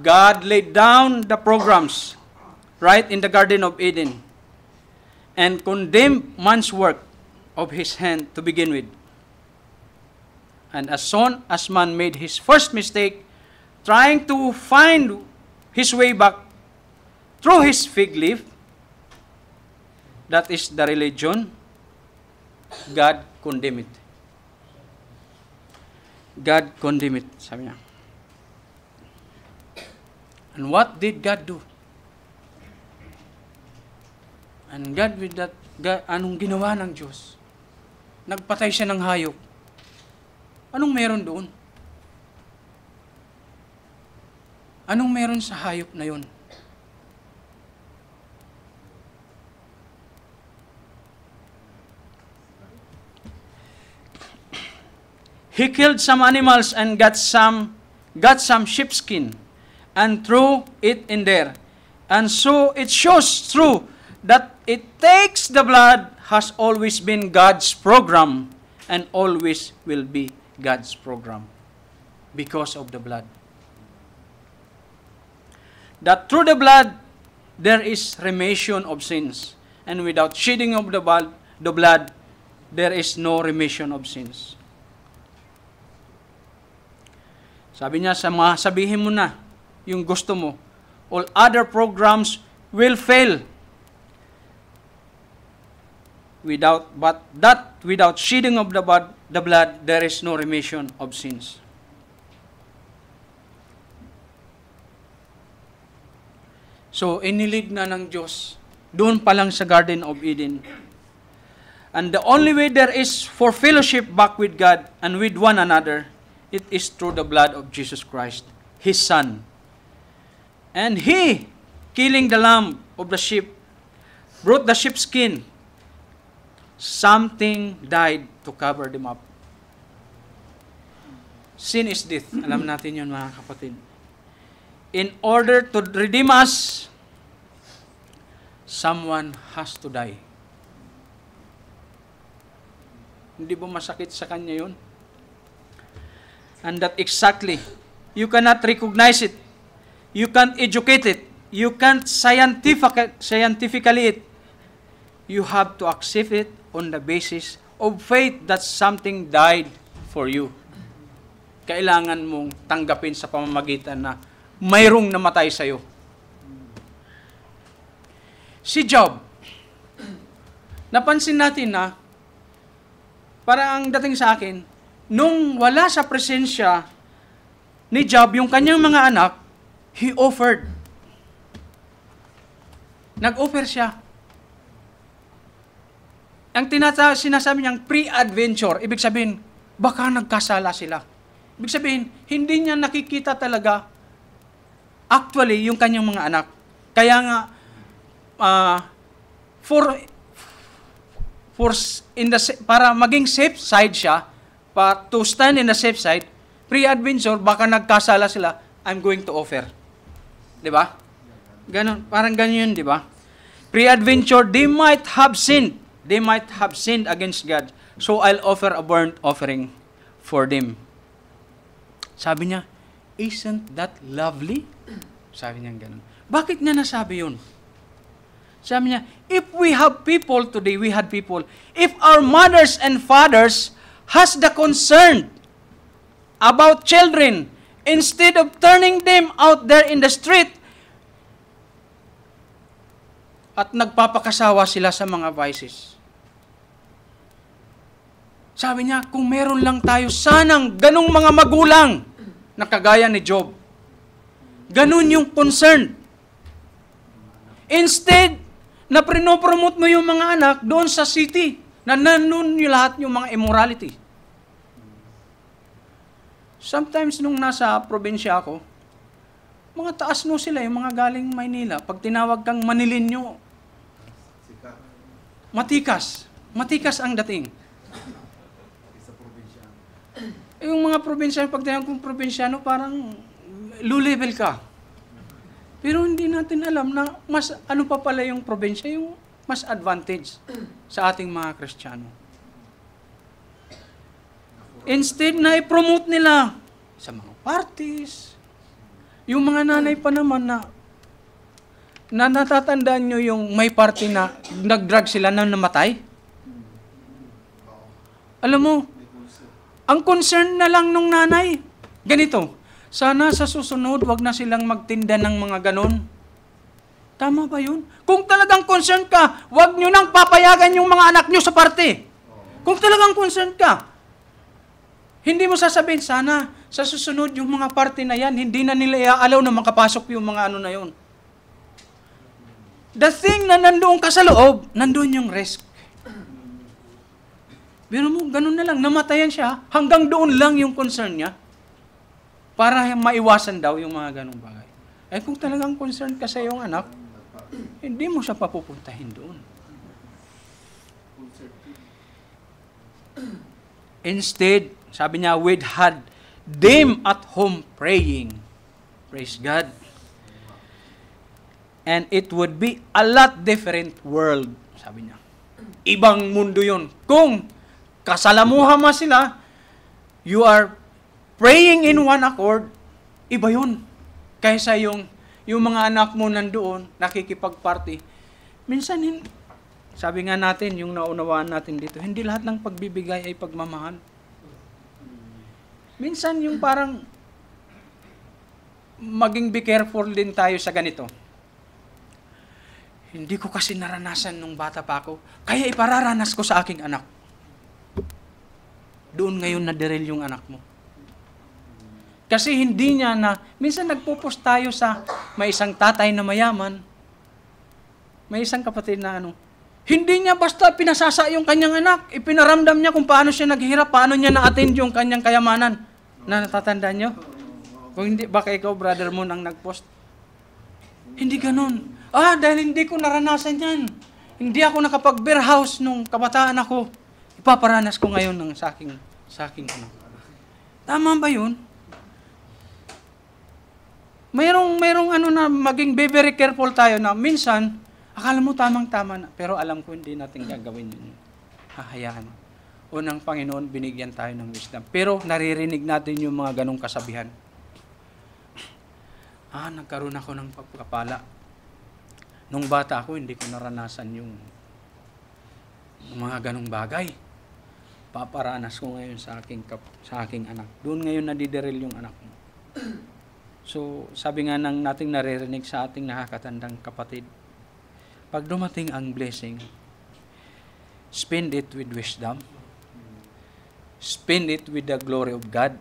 God laid down the programs right in the Garden of Eden and condemned man's work of his hand to begin with. And as soon as man made his first mistake, trying to find his way back through his fig leaf, that is the religion, God condemned it. God condemned it, sabi niya. And what did God do? And God with that Anong ginawa ng Diyos? Nagpatay siya ng hayop. Anong meron doon? Anong meron sa hayop na yun? He killed some animals and got some sheepskin and threw it in there. And so it shows through that it takes the blood has always been God's program and always will be God's program because of the blood. That through the blood there is remission of sins, and without shedding of the blood there is no remission of sins. Sabi niya, sabihin mo na yung gusto mo. All other programs will fail. Without shedding of the blood, there is no remission of sins. So, inilig na ng Diyos doon pa lang sa Garden of Eden. And the only way there is for fellowship back with God and with one another, it is through the blood of Jesus Christ, His Son. And He, killing the lamb of the sheep, brought the sheepskin. Something died to cover them up. Sin is death. Alam natin yun, mga kapatid. In order to redeem us, someone has to die. Hindi ba masakit sa kanya yun? And that exactly, you cannot recognize it. You can't educate it. You can't scientifically it. You have to accept it on the basis of faith that something died for you. Kailangan mong tanggapin sa pamamagitan na mayroong namatay sa iyo. Si Job, napansin natin na, parang ang dating sa akin, nung wala sa presensya ni Job, yung kanyang mga anak, he offered. Nag-offer siya. Ang sinasabi niyang pre-adventure, ibig sabihin, baka nagkasala sila. Ibig sabihin, hindi niya nakikita talaga actually yung kanyang mga anak. Kaya nga, para maging safe side siya, to stand in the safe side, pre-adventure, baka nagkasala sila, I'm going to offer. Di ba? Ganon, parang ganyan, di ba? Pre-adventure, they might have sinned. They might have sinned against God. So I'll offer a burnt offering for them. Sabi niya, isn't that lovely? Sabi niya ganon. Bakit niya nasabi yun? Sabi niya, if we have people today, we had people, if our mothers and fathers has the concern about children, instead of turning them out there in the street, at nagpapakasawa sila sa mga vices. Sabi niya, kung meron lang tayo sanang ganong mga magulang na kagaya ni Job. Ganon yung concern. Instead, na prinopromote mo yung mga anak doon sa city, na nandun yung lahat yung mga immorality. Sometimes nung nasa probinsya ako, mga taas no sila, yung mga galing Maynila. Pag tinawag kang Manilinyo, matikas. Matikas ang dating. Yung mga probinsyano, pag tinawag kong probinsyano, parang low level ka. Pero hindi natin alam na mas ano pa pala yung probinsya, yung mas advantage sa ating mga Kristiyano. Instead na i-promote nila sa mga parties, yung mga nanay pa naman na natatandaan nyo yung may party na nag-drug sila na namatay? Alam mo, ang concern na lang nung nanay, ganito, sana sa susunod, wag na silang magtinda ng mga ganon. Tama ba yun? Kung talagang concern ka, wag nyo nang papayagan yung mga anak nyo sa party. Kung talagang concern ka, hindi mo sasabihin, sana sa susunod yung mga party na yan, hindi na nila i-allow na makapasok yung mga ano na yun. The thing na nandoon ka sa loob, nandoon yung risk. Pero mo, ganun na lang, namatayan siya, hanggang doon lang yung concern niya, para maiwasan daw yung mga ganung bagay. Eh kung talagang concern ka sa iyong anak, hindi mo siya papupuntahin doon. Instead, sabi niya, we'd had them at home praying. Praise God. And it would be a lot different world, sabi niya. Ibang mundo yun. Kung kasalamuha mo sila, you are praying in one accord, iba yun. Kaysa yung mga anak mo nandoon, nakikipag-party. Minsan, sabi nga natin, yung naunawaan natin dito, hindi lahat ng pagbibigay ay pagmamahal. Minsan yung parang maging be careful din tayo sa ganito. Hindi ko kasi naranasan nung bata pa ako, kaya ipararanas ko sa aking anak. Doon ngayon nadiril yung anak mo. Kasi hindi niya na, minsan nagpo-post tayo sa may isang tatay na mayaman, may isang kapatid na hindi niya basta pinasasa yung kanyang anak, ipinaramdam niya kung paano siya naghihirap, paano niya na-attend yung kanyang kayamanan. Na natatandaan niyo? Kung hindi, baka ikaw, brother mo, nang nag-post. Hindi ganun. Dahil hindi ko naranasan yan. Hindi ako nakapag-bear house nung kabataan ako. Ipaparanas ko ngayon ng sa aking anak. Tama ba yun? Mayroong na maging very careful tayo na minsan, akala mo tamang-tama na, pero alam ko hindi natin gagawin yun. Hahayaan. Unang Panginoon, binigyan tayo ng wisdom. Pero naririnig natin yung mga ganong kasabihan. Nagkaroon ako ng pagkapala. Nung bata ako, hindi ko naranasan yung mga ganong bagay. Paparanas ko ngayon sa aking anak. Doon ngayon nadideril yung anak mo. So, sabi nga nating naririnig sa ating nakakatandang kapatid, pag dumating ang blessing, spend it with wisdom. Spend it with the glory of God.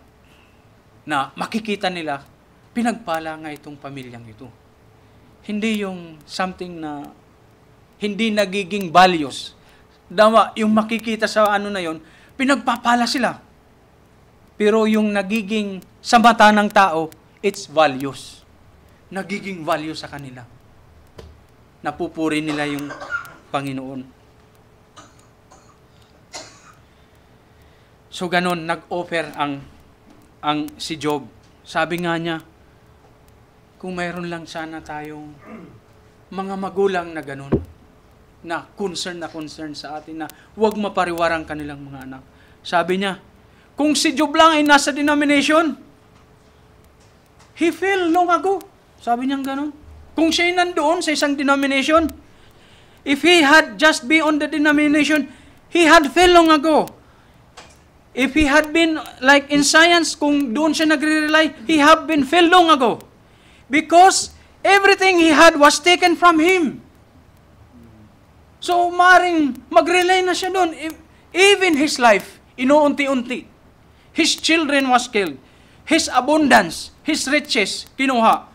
Na makikita nila, pinagpala nga itong pamilyang ito. Hindi yung something na hindi nagiging values. Dawa, yung makikita sa na yon, pinagpapala sila. Pero yung nagiging sa mata ng tao, it's values. Nagiging value sa kanila. Napupuri nila yung Panginoon. So ganon, nag-offer ang si Job. Sabi nga niya, kung mayroon lang sana tayong mga magulang na ganon, na concern sa atin na huwag mapariwarang kanilang mga anak. Sabi niya, kung si Job lang ay nasa denomination, he fell long ago. Sabi niya ganon. Kung siya nandoon sa isang denomination, if he had just be on the denomination, he had fell long ago. If he had been like in science, kung doon siya nagre-rely, he had been fell long ago. Because everything he had was taken from him. So, maring mag-rely na siya doon. Even his life, inuunti-unti. His children was killed. His abundance, his riches, kinuha.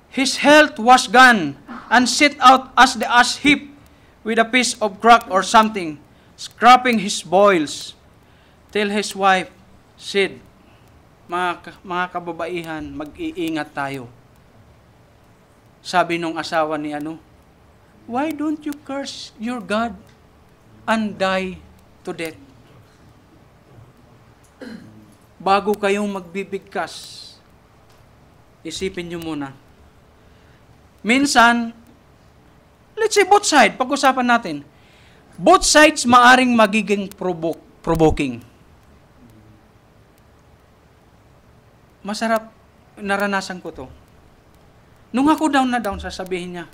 His health was gone and set out as the ash heap with a piece of crack or something, scraping his boils, till his wife said, mga kababaihan, mag-iingat tayo. Sabi nung asawa ni why don't you curse your God and die to death? Bago kayong magbibigkas, isipin nyo muna. Minsan, let's say both sides, pag-usapan natin. Both sides maaring magiging provoking. Masarap, naranasan ko to. Nung ako down na down, sasabihin niya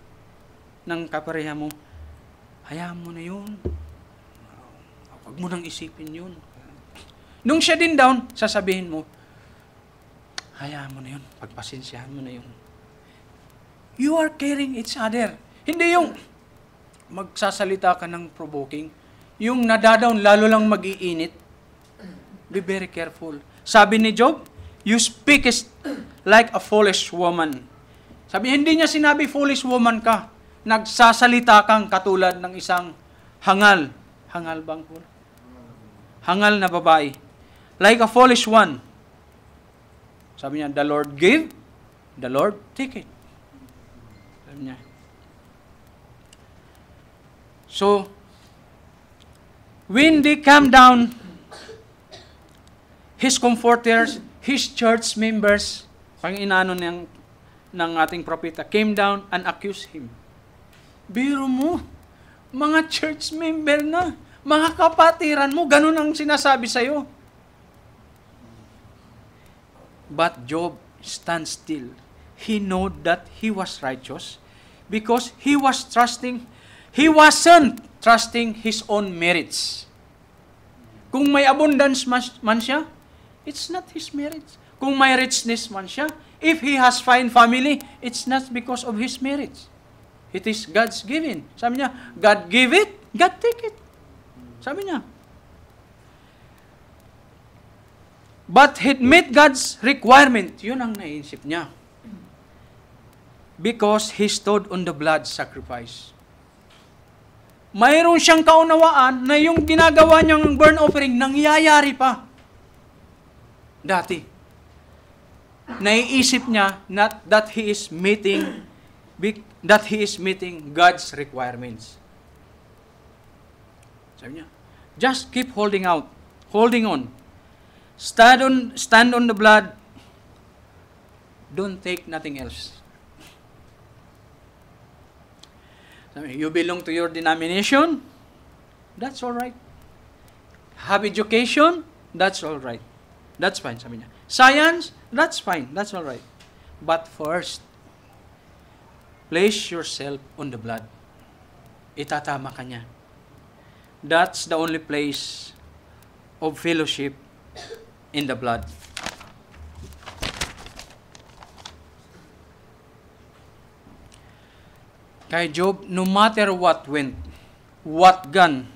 ng kapareha mo, hayaan mo na yun. Huwag mo nang isipin yun. Nung siya din down, sasabihin mo, hayaan mo na yun, pagpasensyahan mo na yun. You are caring each other. Hindi yung magsasalita ka ng provoking. Yung nadadown, lalo lang mag-iinit. Be very careful. Sabi ni Job, you speak like a foolish woman. Sabi, hindi niya sinabi foolish woman ka. Nagsasalita kang katulad ng isang hangal. Hangal bang po? Hangal na babae. Like a foolish one. Sabi niya, the Lord give, the Lord take it. Sabi niya. So, when they come down, his comforters, his church members, pang inano ng ating propeta, came down and accused him. Biro mo, mga church member na, mga kapatiran mo, ganun ang sinasabi sa'yo. But Job stands still. He knew that he was righteous because he wasn't trusting his own merits. Kung may abundance man siya, it's not his merits. Kung may richness man siya, if he has fine family, it's not because of his merits. It is God's giving. Sabi niya, God give it, God take it. Sabi niya. But he met God's requirement. Yun ang naisip niya. Because he stood on the blood sacrifice. Mayroon siyang kaunawaan na yung ginagawa niyang burnt offering nangyayari pa. Dati. Naiisip niya that he is meeting God's requirements. Sabi niya, just keep holding on. Stand on the blood. Don't take nothing else. You belong to your denomination, that's all right. Have education, that's all right. That's fine, sabi niya. Science, that's fine, that's all right. But first, place yourself on the blood. Itatama ka niya. That's the only place of fellowship in the blood. Kay Job, no matter what went, what gone,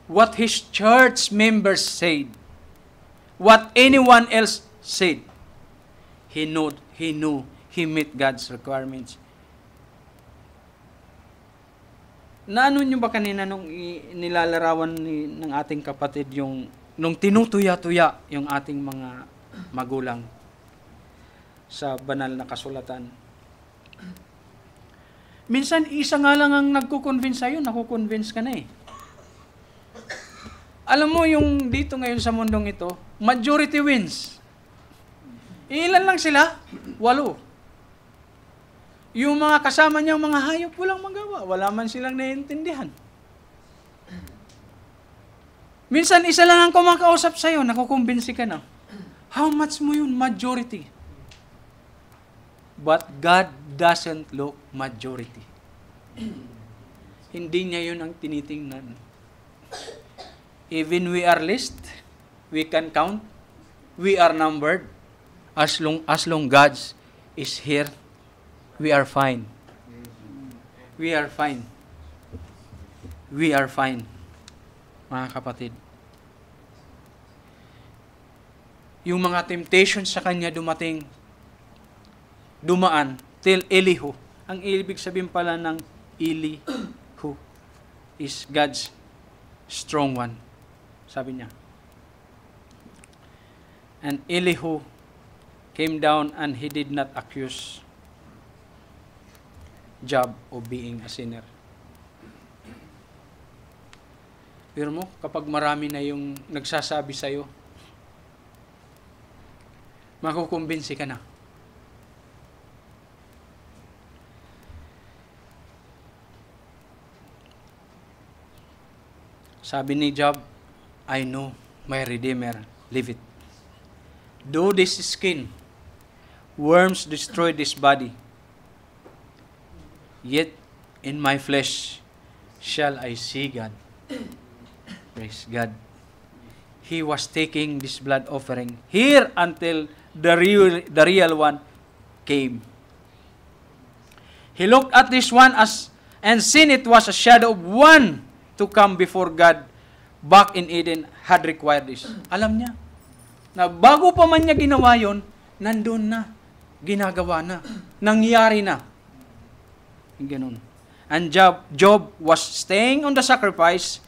what his church members said, what anyone else said, he knew he met God's requirements. Naano nyo ba kanina nung nilalarawan ng ating kapatid nung tinutuya-tuya yung ating mga magulang sa banal na kasulatan? Minsan, isa nga lang ang nagko-convince sa'yo, nakukonvince ka na eh. Alam mo, yung dito ngayon sa mundong ito, majority wins. Ilan lang sila? 8. Yung mga kasama niyang mga hayop, walang magawa. Wala man silang naiintindihan. Minsan, isa lang ang kumakausap sa'yo, nakukumbinsi ka na. How much mo yun? Majority. But God doesn't look majority. Hindi niya yun ang tinitingnan. Even we are least, we can count, we are numbered. As long God is here, we are fine. We are fine. We are fine. Mga kapatid. Yung mga temptations sa kanya dumaan till Elihu. Ang ibig sabihin pala ng Elihu is God's strong one. Sabi niya. And Elihu came down and he did not accuse Job of being a sinner. Pero mo, kapag marami na yung nagsasabi sa'yo, makukumbinsi ka na. Sabi ni Job, I know my Redeemer liveth. Though this skin, worms destroy this body, yet in my flesh shall I see God. Praise God. He was taking this blood offering here until the real one came. He looked at this one and seen it was a shadow of one to come before God back in Eden had required this. Alam niya na bago pa man niya ginawa yon, nandun na, ginagawa na, nangyari na. Ganun. And Job was staying on the sacrifice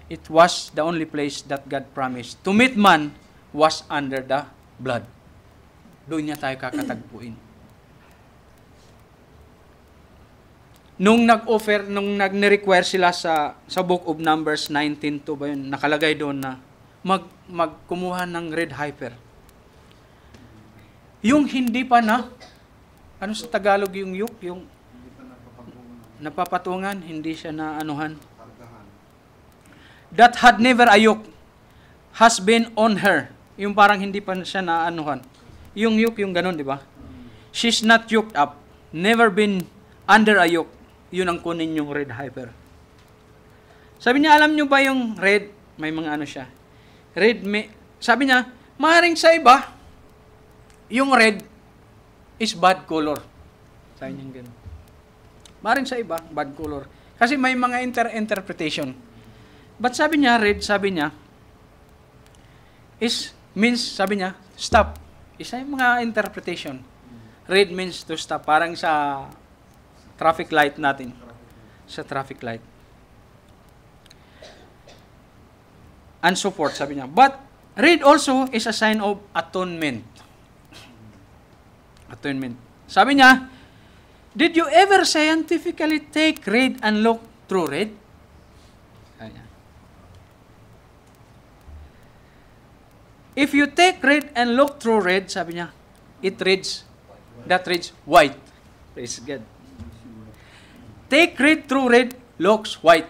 It was the only place that God promised. To meet man was under the blood. Doon niya tayo kakatagpuin. Nung nag-require sila sa Book of Numbers 19:2 ba yun, nakalagay doon na magkumuha ng red heifer. Yung hindi pa na, ano sa Tagalog yung yoke? Yung napapatungan, hindi siya na anuhan. That had never a yoke has been on her. Yung parang hindi pa siya na anuhan. Yung yoke, yung ganun, di ba? She's not yoked up. Never been under a yoke. Yun ang kunin yung red heifer. Sabi niya, alam niyo ba yung red? May mga ano siya. Sabi niya, maaaring sa iba, yung red is bad color. Sabi niya ganun. Maaaring sa iba, bad color. Kasi may mga interpretation. But sabi niya, red, sabi niya, means, sabi niya, stop. Isa yung mga interpretation. Red means to stop. Parang sa traffic light natin. Sa traffic light. And so forth, sabi niya. But, red also is a sign of atonement. Atonement. Sabi niya, did you ever scientifically take red and look through red? Sabi niya. If you take red and look through red, sabi niya, that reads white. Praise God. Take red through red, looks white.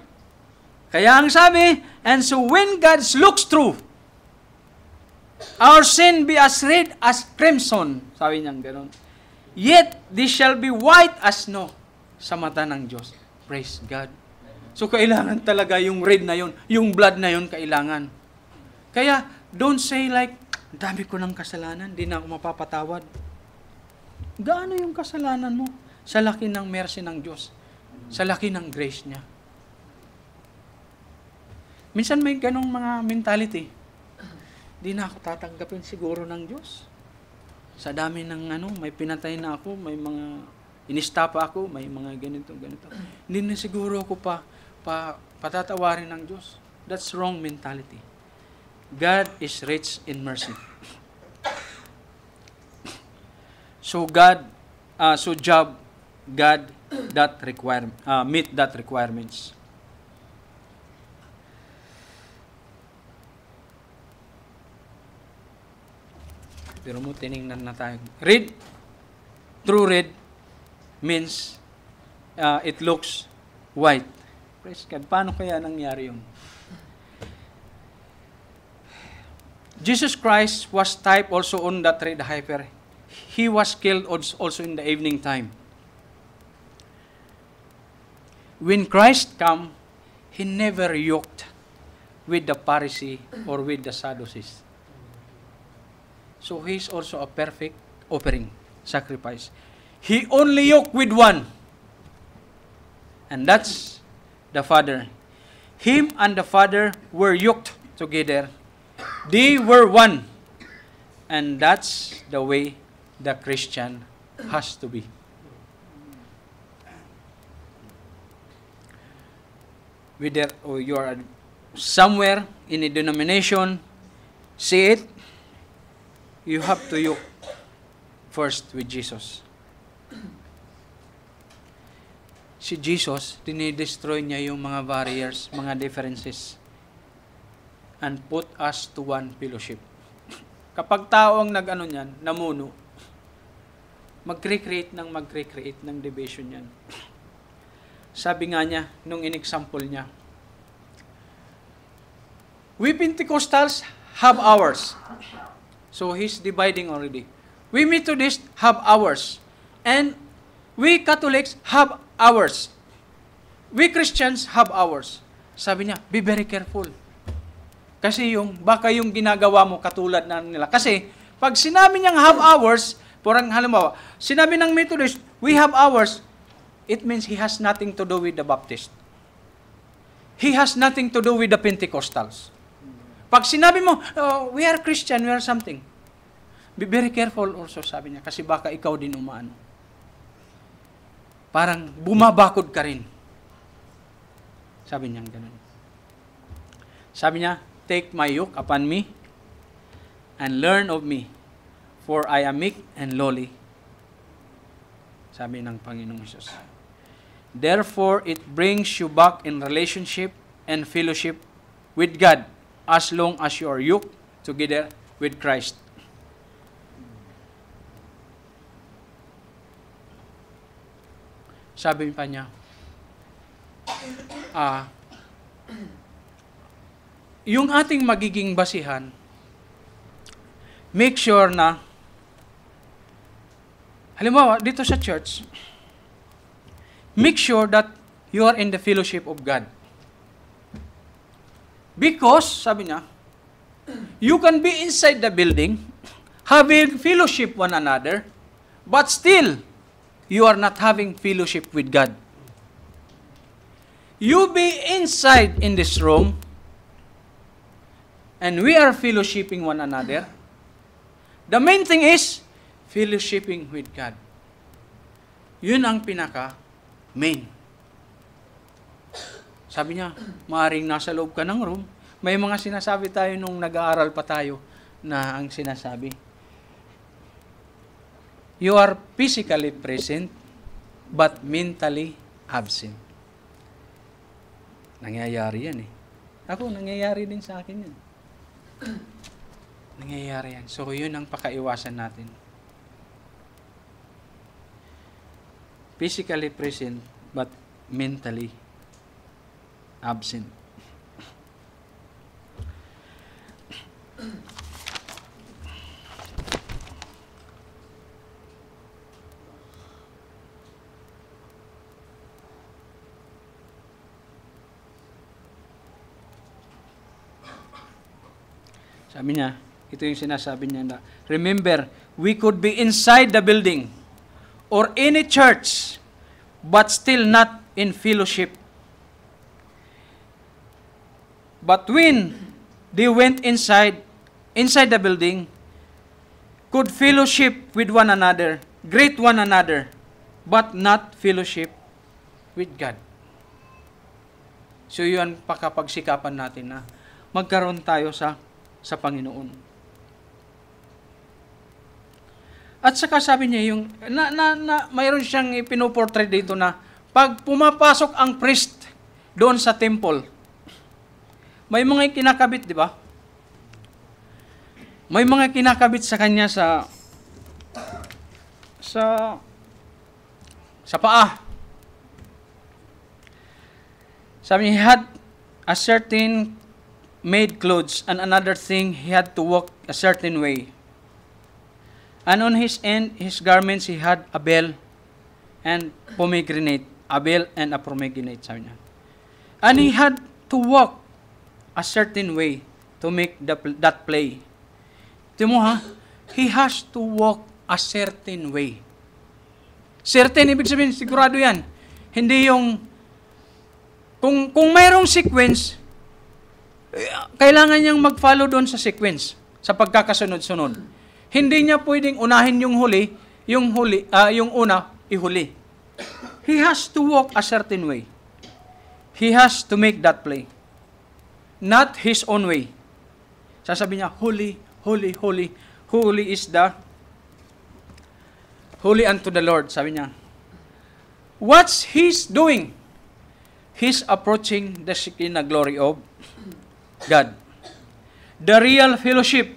Kaya ang sabi, and so when God looks through, our sin be as red as crimson. Sabi niya gano'n. Yet, this shall be white as snow sa mata ng Diyos. Praise God. So, kailangan talaga yung red na yun, yung blood na yun, kailangan. Kaya, don't say like, dami ko ng kasalanan, di na ako mapapatawad. Gaano yung kasalanan mo? Sa laki ng mercy ng Diyos. Sa laki ng grace niya. Minsan may ganong mga mentality. Di na ako tatanggapin siguro ng Diyos. Sa dami ng may pinatay na ako, may mga inistapa ako, may mga ganito. Hindi na siguro ako patatawarin ng Diyos. That's wrong mentality. God is rich in mercy. So God meet that requirements. Pero mo tiningnan na tayo. Red, true red means it looks white. Praise God. Paano kaya nangyari yun? Jesus Christ was type also on that red heifer. He was killed also in the evening time. When Christ came, He never yoked with the Pharisee or with the Sadducees. So He is also a perfect offering, sacrifice. He only yoked with one. And that's the Father. Him and the Father were yoked together. They were one. And that's the way the Christian has to be. Whether you are somewhere in a denomination, see it, you have to yoke first with Jesus. Si Jesus, dinidestroy niya yung mga barriers, mga differences, and put us to one fellowship. Kapag tao ang namuno, mag-recreate ng division yan. Sabi nga niya, nung in-example niya, we Pentecostals have ours. So he's dividing already. We Methodists have ours. And we Catholics have ours. We Christians have ours. Sabi niya, be very careful. Kasi baka yung ginagawa mo katulad na nila. Kasi, pag sinabi niyang have ours, parang halimbawa, sinabi ng Methodist, we have ours, it means he has nothing to do with the Baptist. He has nothing to do with the Pentecostals. Pag sinabi mo, we are Christian, we are something. Be very careful also, sabi niya, kasi baka ikaw din umaano. Parang bumabakod ka rin. Sabi niya ganun. Sabi niya, take my yoke upon me and learn of me, for I am meek and lowly. Sabi ng Panginoong Hesus. Therefore, it brings you back in relationship and fellowship with God as long as you are yoked together with Christ. Sabi pa niya, yung ating magiging basihan, make sure na, halimbawa, dito sa church, make sure that you are in the fellowship of God. Because, sabi niya, you can be inside the building, having fellowship one another, but still, you are not having fellowship with God. You be inside in this room, and we are fellowshipping one another. The main thing is, fellowshipping with God. Yun ang pinaka-main. Sabi niya, maaaring nasa loob ka ng room, may mga sinasabi tayo nung nag-aaral pa tayo na ang sinasabi, you are physically present, but mentally absent. Nangyayari yan eh. Ako, nangyayari din sa akin yan. Nangyayari yan. So, yun ang pakaiwasan natin. Physically present, but mentally absent. Sabi niya, ito yung sinasabi niya na, remember, we could be inside the building or any church, but still not in fellowship. But when they went inside the building, could fellowship with one another, greet one another, but not fellowship with God. So yun pakapagsikapan natin na magkaroon tayo sa Panginoon. At saka sabi niya yung mayroon siyang ipinoportray dito na pag pumapasok ang priest doon sa temple, may mga kinakabit, di ba? May mga kinakabit sa kanya sa paa. Sabi niya, he had a certain made clothes, and another thing, he had to walk a certain way. And on his end, his garments, he had a bell and pomegranate. A bell and a pomegranate, sabi niya. And he had to walk a certain way to make that play. Ito mo ha? He has to walk a certain way. Certain, ibig sabihin, sigurado yan. Hindi yung, kung mayroong sequence, kailangan niyang mag-follow doon sa sequence, sa pagkakasunod-sunod. Hindi niya pwedeng unahin yung una, ihuli. He has to walk a certain way. He has to make that play. Not his own way. Sasabi niya, holy, holy, holy. Holy is holy unto the Lord. Sabi niya. What's he's doing? He's approaching the Shekinah glory of God. The real fellowship.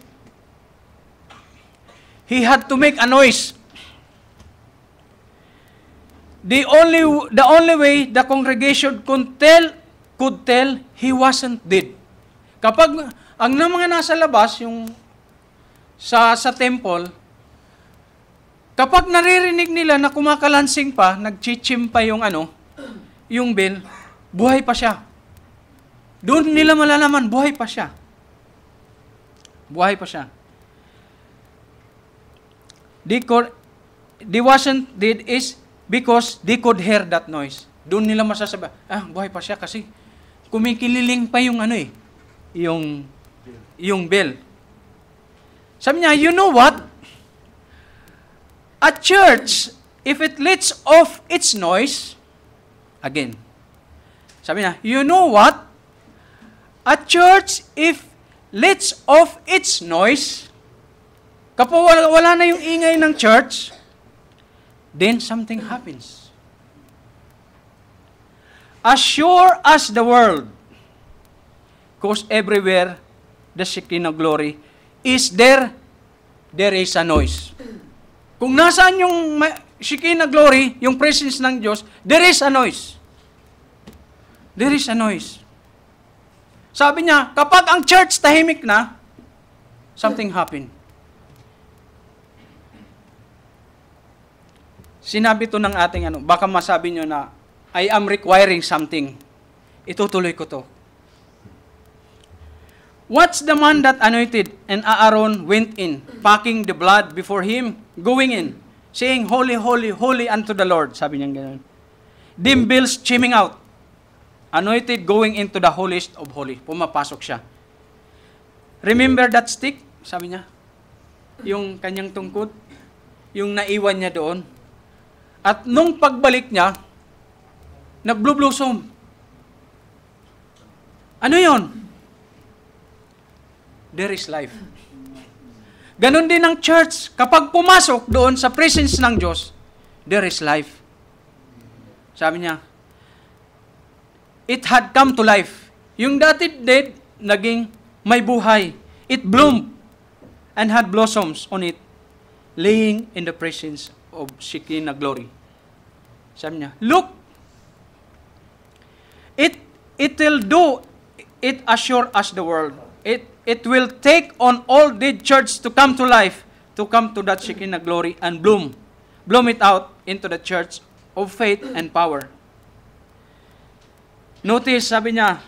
He had to make a noise. The only way the congregation could tell he wasn't dead. Kapag ang mga nasa labas, yung sa temple, kapag naririnig nila na kumakalansing pa, nagchichim pa yung bell, buhay pa siya. Doon nila malalaman, buhay pa siya. Buhay pa siya. They wasn't dead is because they could hear that noise. Doon nila masasabi, buhay pa siya kasi kumikililing pa yung yung bell. Sabi niya, you know what? A church, if it lets off its noise, again, sabi niya, you know what? A church, if lets off its noise, kapag wala na yung ingay ng church, then something happens. As sure as the world goes everywhere, the Shekinah glory is there, there is a noise. Kung nasaan yung Shekinah glory, yung presence ng Diyos, there is a noise. There is a noise. Sabi niya, kapag ang church tahimik na, something happened. Sinabi to ng ating baka masabi nyo na, I am requiring something. Itutuloy ko to. What's the man that anointed and Aaron went in, packing the blood before him, going in, saying, Holy, holy, holy unto the Lord. Sabi niya gano'n. Dim bells chiming out. Anointed going into the holiest of holy. Pumapasok siya. Remember that stick? Sabi niya. Yung kanyang tungkod. Yung naiwan niya doon. At nung pagbalik niya, nag-blue blossom. Ano yon? There is life. Ganon din ang church. Kapag pumasok doon sa presence ng Diyos, there is life. Sabi niya, it had come to life. Yung dati dead, naging may buhay. It bloomed and had blossoms on it, laying in the presence of Shekinah glory. Sabi niya, look, it will do, it assure us the world. It will take on all dead church to come to life, to come to that Shekinah glory and bloom it out into the church of faith and power. Notice, sabi niya,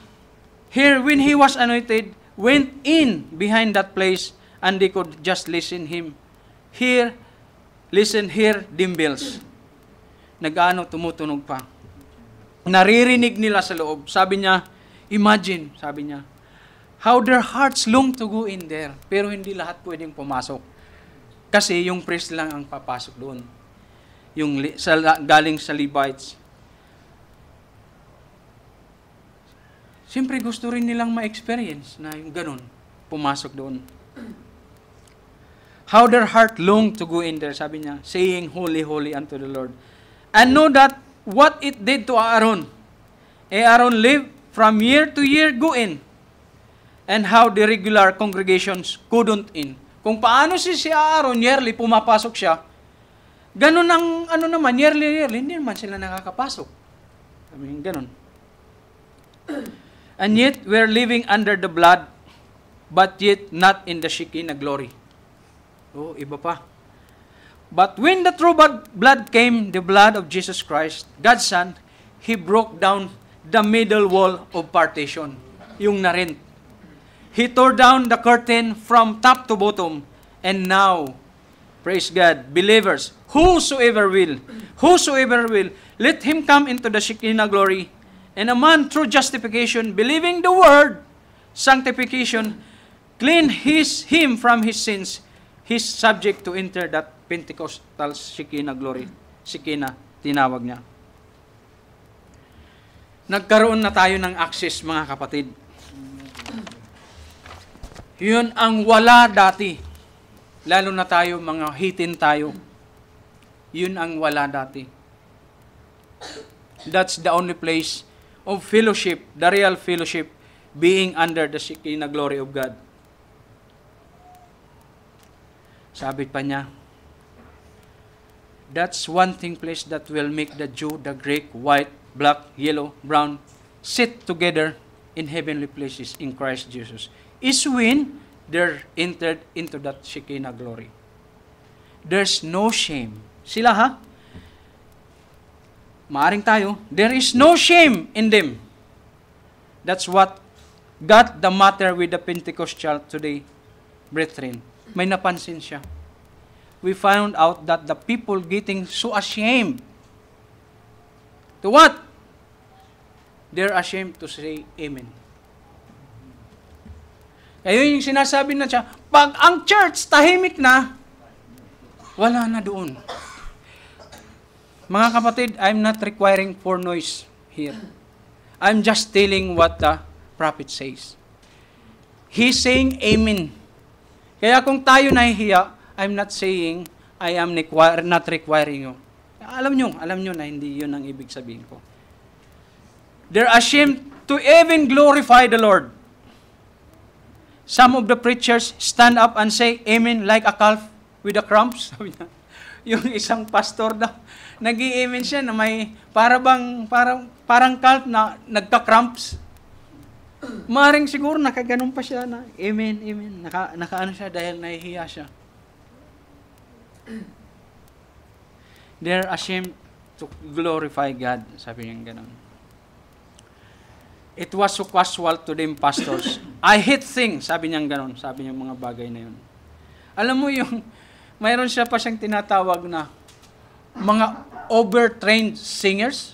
here when he was anointed, went in behind that place and they could just listen him. Here, listen here, dim bells. Nag-ano, tumutunog pa. Naririnig nila sa loob. Sabi niya, imagine, sabi niya, how their hearts long to go in there. Pero hindi lahat pwedeng pumasok. Kasi yung priest lang ang papasok doon. Yung galing sa Levites. Siyempre gusto rin nilang ma-experience na yung ganun, pumasok doon. How their heart long to go in there, sabi niya, saying, Holy, holy unto the Lord. And know that what it did to Aaron. Aaron lived from year to year go in. And how the regular congregations couldn't in. Kung paano si Aaron, yearly, pumapasok siya, ganun ang, naman, yearly, hindi naman sila nakakapasok. I mean, ganun. And yet, we're living under the blood, but yet not in the Shekinah glory. Oh, iba pa. But when the true blood came, the blood of Jesus Christ, God's Son, He broke down the middle wall of partition. Yung narent. He tore down the curtain from top to bottom. And now, praise God, believers, whosoever will, let him come into the Shekinah glory. And a man through justification, believing the word, sanctification, clean him from his sins, he's subject to enter that Pentecostal Shekinah glory. Shekinah, tinawag niya. Nagkaroon na tayo ng access, mga kapatid. Yun ang wala dati. Lalo na tayo, mga hitin tayo. Yun ang wala dati. That's the only place of fellowship, the real fellowship, being under the Shekinah glory of God. Sabi pa niya, that's one thing place that will make the Jew, the Greek, white, black, yellow, brown, sit together in heavenly places in Christ Jesus. Is when they're entered into that Shekinah glory. There's no shame. Sila ha? Maaring tayo. There is no shame in them. That's what got the matter with the Pentecostal today, brethren. May napansin siya. We found out that the people getting so ashamed. To what? They're ashamed to say amen. Kaya yung sinasabi na siya, pag ang church tahimik na, wala na doon. Mga kapatid, I'm not requiring for noise here. I'm just telling what the prophet says. He's saying amen. Kaya kung tayo nahihiya, I'm not saying I am not requiring you. Alam nyo na hindi yun ang ibig sabihin ko. They're ashamed to even glorify the Lord. Some of the preachers stand up and say amen like a calf with the cramps. Sabi niya, yung isang pastor daw, nag-i-amen siya na may parang calf na nagka-cramps. Maring siguro nakaganon pa siya na amen, amen. Nakaano siya dahil nahihiya siya. They're ashamed to glorify God. Sabi niya ganon. It was so casual to them pastors. I hate things. Sabi niya ganon. Sabi niya mga bagay na yun. Alam mo yung, mayroon siya pa siyang tinatawag na mga overtrained singers.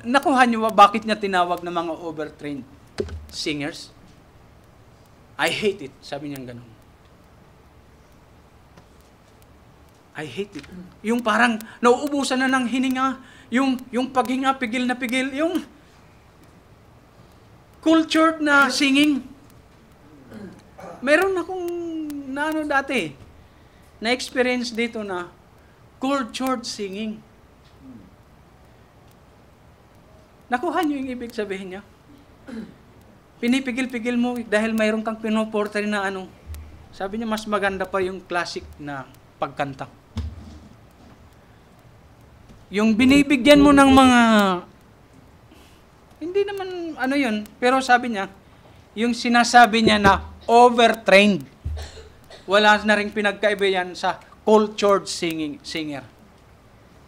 Nakuha niyo ba bakit niya tinawag na mga overtrained singers? I hate it. Sabi niya ganon. I hate it. Yung parang nauubusan na ng hininga, yung paghinga, pigil na pigil, yung cultured na singing. Meron akong dati, na-experience dito na cultured singing. Nakuha niyo yung ibig sabihin niya? Pinipigil-pigil mo dahil mayroon kang pinoportray na ano. Sabi niya, mas maganda pa yung classic na pagkanta. Yung binibigyan mo ng mga, hindi naman ano yun, pero sabi niya, yung sinasabi niya na overtrained, wala na rin pinagkaiba yan sa cultured singer.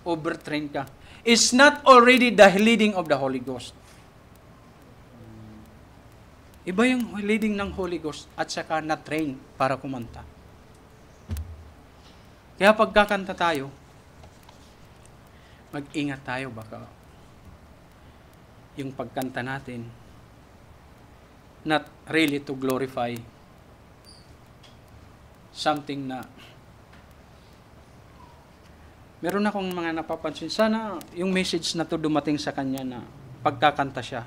Overtrained ka. It's not already the leading of the Holy Ghost. Iba yung leading ng Holy Ghost at saka na-train para kumanta. Kaya pagkakanta tayo, mag-ingat tayo baka yung pagkanta natin not really to glorify something na meron akong mga napapansin. Sana yung message na to dumating sa kanya na pagkakanta siya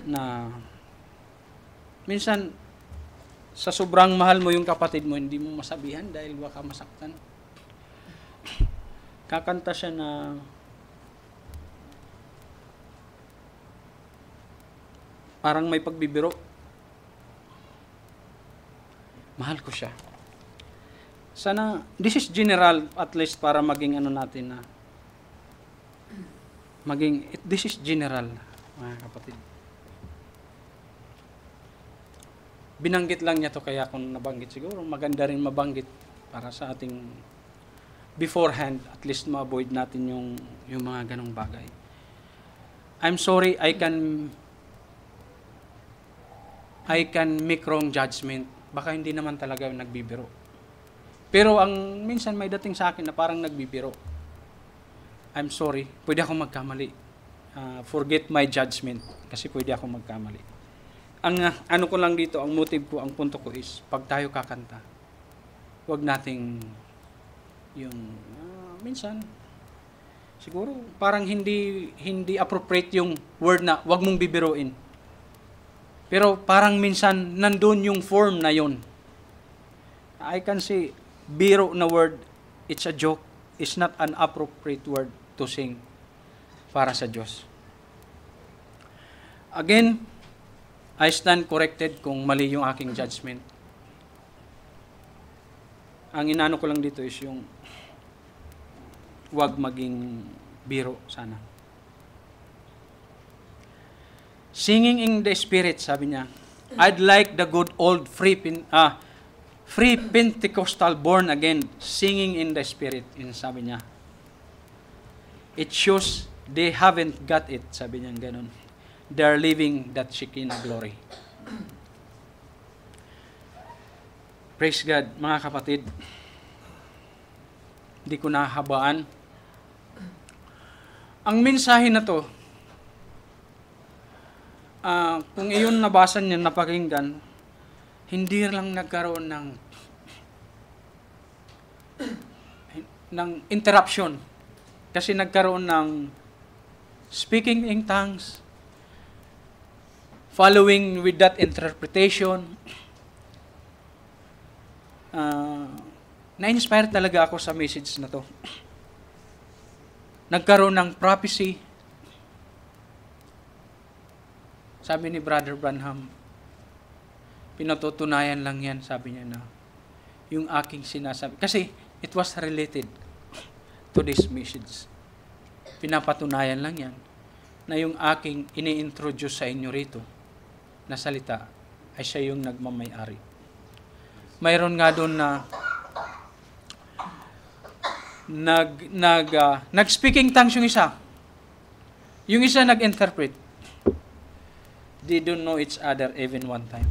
na minsan sa sobrang mahal mo yung kapatid mo, hindi mo masabihan dahil baka masaktan. Kakanta siya na parang may pagbibiro. Mahal ko siya. Sana, this is general at least para maging ano natin na this is general, mga kapatid. Binanggit lang niya to kaya kung nabanggit siguro, maganda rin mabanggit para sa ating beforehand, at least ma-avoid natin yung mga ganong bagay. I'm sorry, I can make wrong judgment. Baka hindi naman talaga nagbibiro. Pero ang minsan may dating sa akin na parang nagbibiro. I'm sorry, pwede ako magkamali. Forget my judgment kasi pwede ako magkamali. Ang ano ko lang dito, ang motive ko, ang punto ko is pag tayo kakanta, huwag nating yung minsan siguro parang hindi appropriate yung word na huwag mong bibiruin. Pero parang minsan nandun yung form na yun. I can say biro na word, it's a joke, it's not an appropriate word to sing para sa Diyos. Again, I stand corrected kung mali yung aking judgment. Ang inano ko lang dito is yung huwag maging biro sana. Singing in the Spirit, sabi niya, I'd like the good old free Pentecostal born again singing in the Spirit. Sabi niya, it shows they haven't got it, sabi niya ganun. They're living that Shekinah glory. Praise God, mga kapatid. Hindi ko nahabaan. Ang mensahe na to, kung iyon nabasa niya, napakinggan, hindi lang nagkaroon ng interruption. Kasi nagkaroon ng speaking in tongues, following with that interpretation, na-inspire talaga ako sa message na to. Nagkaroon ng prophecy. Sabi ni Brother Branham, pinatutunayan lang yan, sabi niya na, yung aking sinasabi. Kasi it was related to this message. Pinapatunayan lang yan na yung aking ini-introduce sa inyo rito na salita ay siya yung nagmamay-ari. Mayroon nga doon na nag-speaking tongues yung isa. Yung isa nag-interpret. They don't know each other even one time.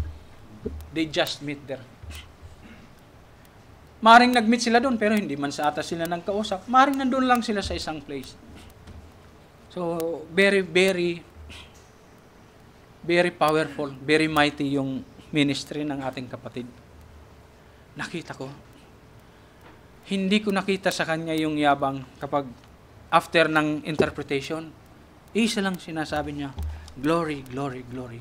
They just meet there. Maring nag-meet sila doon, pero hindi man sa atas sila nagkausap. Maring nandun lang sila sa isang place. So, very, very, very powerful, very mighty yung ministry ng ating kapatid. Nakita ko. Hindi ko nakita sa kanya yung yabang kapag after ng interpretation, isa lang sinasabi niya, glory, glory, glory.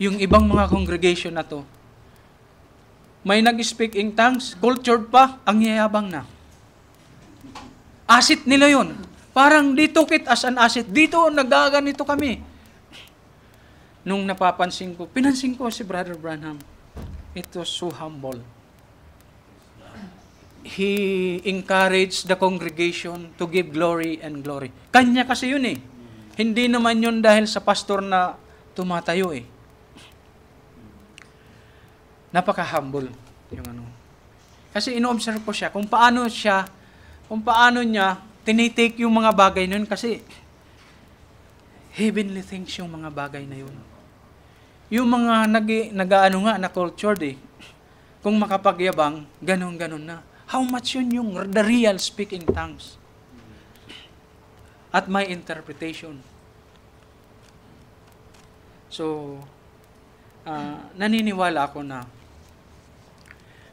Yung ibang mga congregation na to, may nag-speak in tongues, cultured pa, ang yayabang na. Asset nila yun. Parang dito kit as an asset. Dito, nagaganito kami. Nung pinansin ko si Brother Branham. It was so humble. He encouraged the congregation to give glory and glory. Kanya kasi yun eh. Hindi naman yun dahil sa pastor na tumatayo eh. Napaka-humble yung ano. Kasi ino-observe ko siya kung paano niya tinitake yung mga bagay na yun kasi heavenly things yung mga bagay na yun. Yung mga nag-ano nga na cultured eh. Kung makapagyabang, ganun-ganun na. How much yun yung the real speaking tongues? At my interpretation. So, naniniwala ako na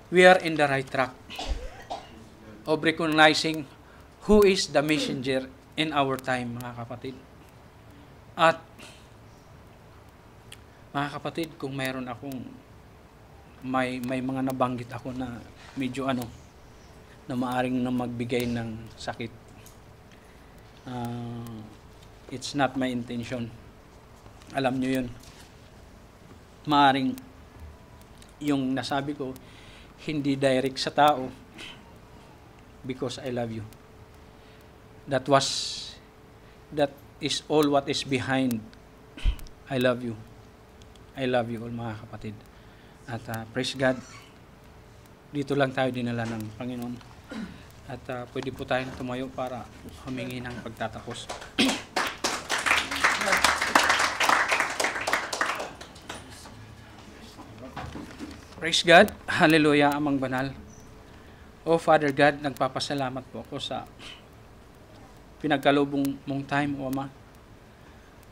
we are in the right track of recognizing who is the messenger in our time, mga kapatid. At, mga kapatid, kung mayroon akong may mga nabanggit ako na medyo na maaring na magbigay ng sakit. It's not my intention. Alam nyo yun. Maaring yung nasabi ko, hindi direct sa tao because I love you. That is all what is behind I love you. I love you all, mga kapatid. At praise God, dito lang tayo dinala ng Panginoon. At pwede po tayong tumayo para humingi ng pagtatapos. Praise God. Hallelujah, Amang Banal. O Father God, nagpapasalamat po ako sa pinagkalubong mong time, O Ama.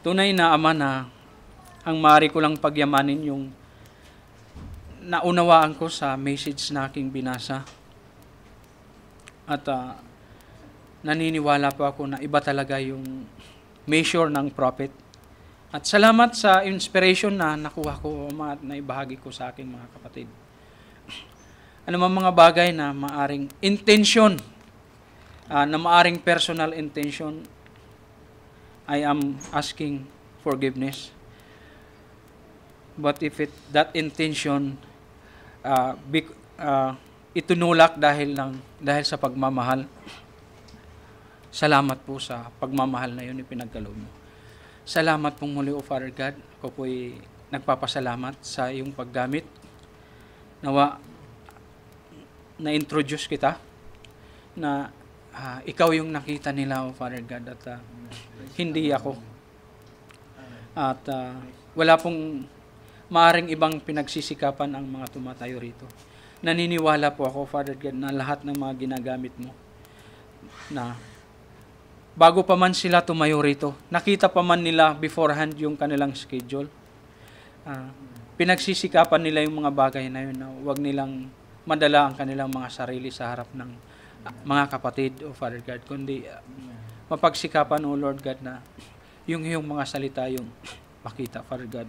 Tunay na, Ama, na ang maaari ko lang pagyamanin yung naunawaan ko sa message na aking binasa. At naniniwala po ako na iba talaga yung measure ng prophet. At salamat sa inspiration na nakuha ko, Ama, at naibahagi ko sa aking mga kapatid. Ano man mga bagay na maaring intention, na maaring personal intention, I am asking forgiveness. But if that intention itunulak dahil sa pagmamahal, salamat po sa pagmamahal na yun ipinagkaloob mo. Salamat pong muli, O Father God. Ako po'y nagpapasalamat sa iyong paggamit. Nawa, na-introduce kita na ikaw yung nakita nila, O Father God, at hindi ako. At wala pong maaring ibang pinagsisikapan ang mga tumatayo rito. Naniniwala po ako, Father God, na lahat ng mga ginagamit mo na bago pa man sila tumayo rito, nakita pa man nila beforehand yung kanilang schedule. Pinagsisikapan nila yung mga bagay na yun na huwag nilang madala ang kanilang mga sarili sa harap ng mga kapatid, O Father God, kundi mapagsikapan, O Lord God, na yung iyong mga salita, yung makita, Father God.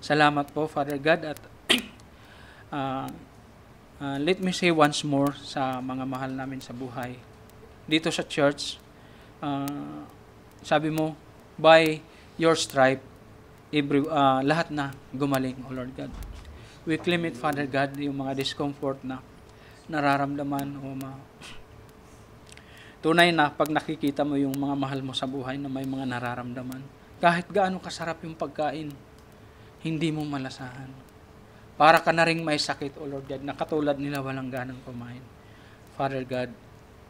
Salamat po, Father God, at let me say once more sa mga mahal namin sa buhay. Dito sa church, sabi mo, by your stripe, lahat na gumaling, O Lord God. We claim it, Father God, yung mga discomfort na nararamdaman, tunay na pag nakikita mo yung mga mahal mo sa buhay na may mga nararamdaman, kahit gaano kasarap yung pagkain, hindi mo malasahan. Para ka na rin may sakit, O Lord God, na katulad nila walang ganang kumain. Father God,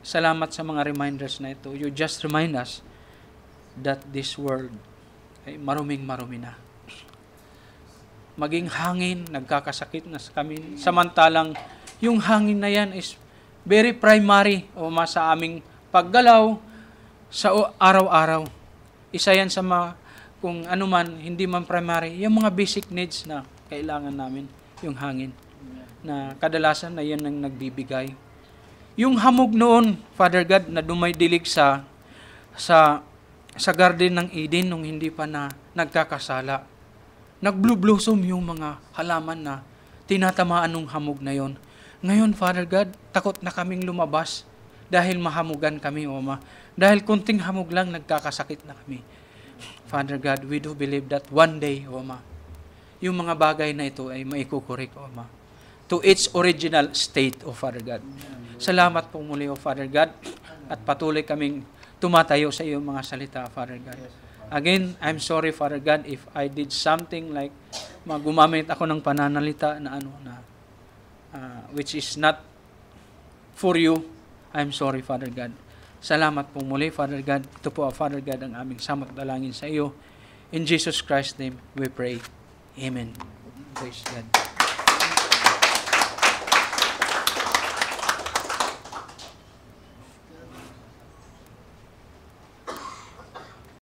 salamat sa mga reminders na ito. You just remind us that this world ay maruming-marumi na. Maging hangin, nagkakasakit na kami. Samantalang, yung hangin na yan is very primary sa aming paggalaw sa araw-araw. Isa yan sa kung ano man, hindi man primary, yung mga basic needs na kailangan namin, yung hangin. Na kadalasan na yan ang nagbibigay. Yung hamog noon, Father God, na dumaydilig sa Garden ng Eden nung hindi pa na nagkakasala. Nag-blossom yung mga halaman na tinatamaan ng hamog na yon. Ngayon, Father God, takot na kaming lumabas dahil mahamugan kami, Dahil kunting hamog lang, nagkakasakit na kami. Father God, we do believe that one day, yung mga bagay na ito ay maikukorek, to its original state, Father God. Salamat po muli, Father God, at patuloy kaming tumatayo sa iyong mga salita, Father God. Again, I'm sorry, Father God, if I did something like gumamit ako ng pananalita na which is not for you. I'm sorry, Father God. Salamat po muli, Father God. Ito po, Father God, ang aming samot dalangin sa iyo. In Jesus Christ's name, we pray. Amen. Praise God.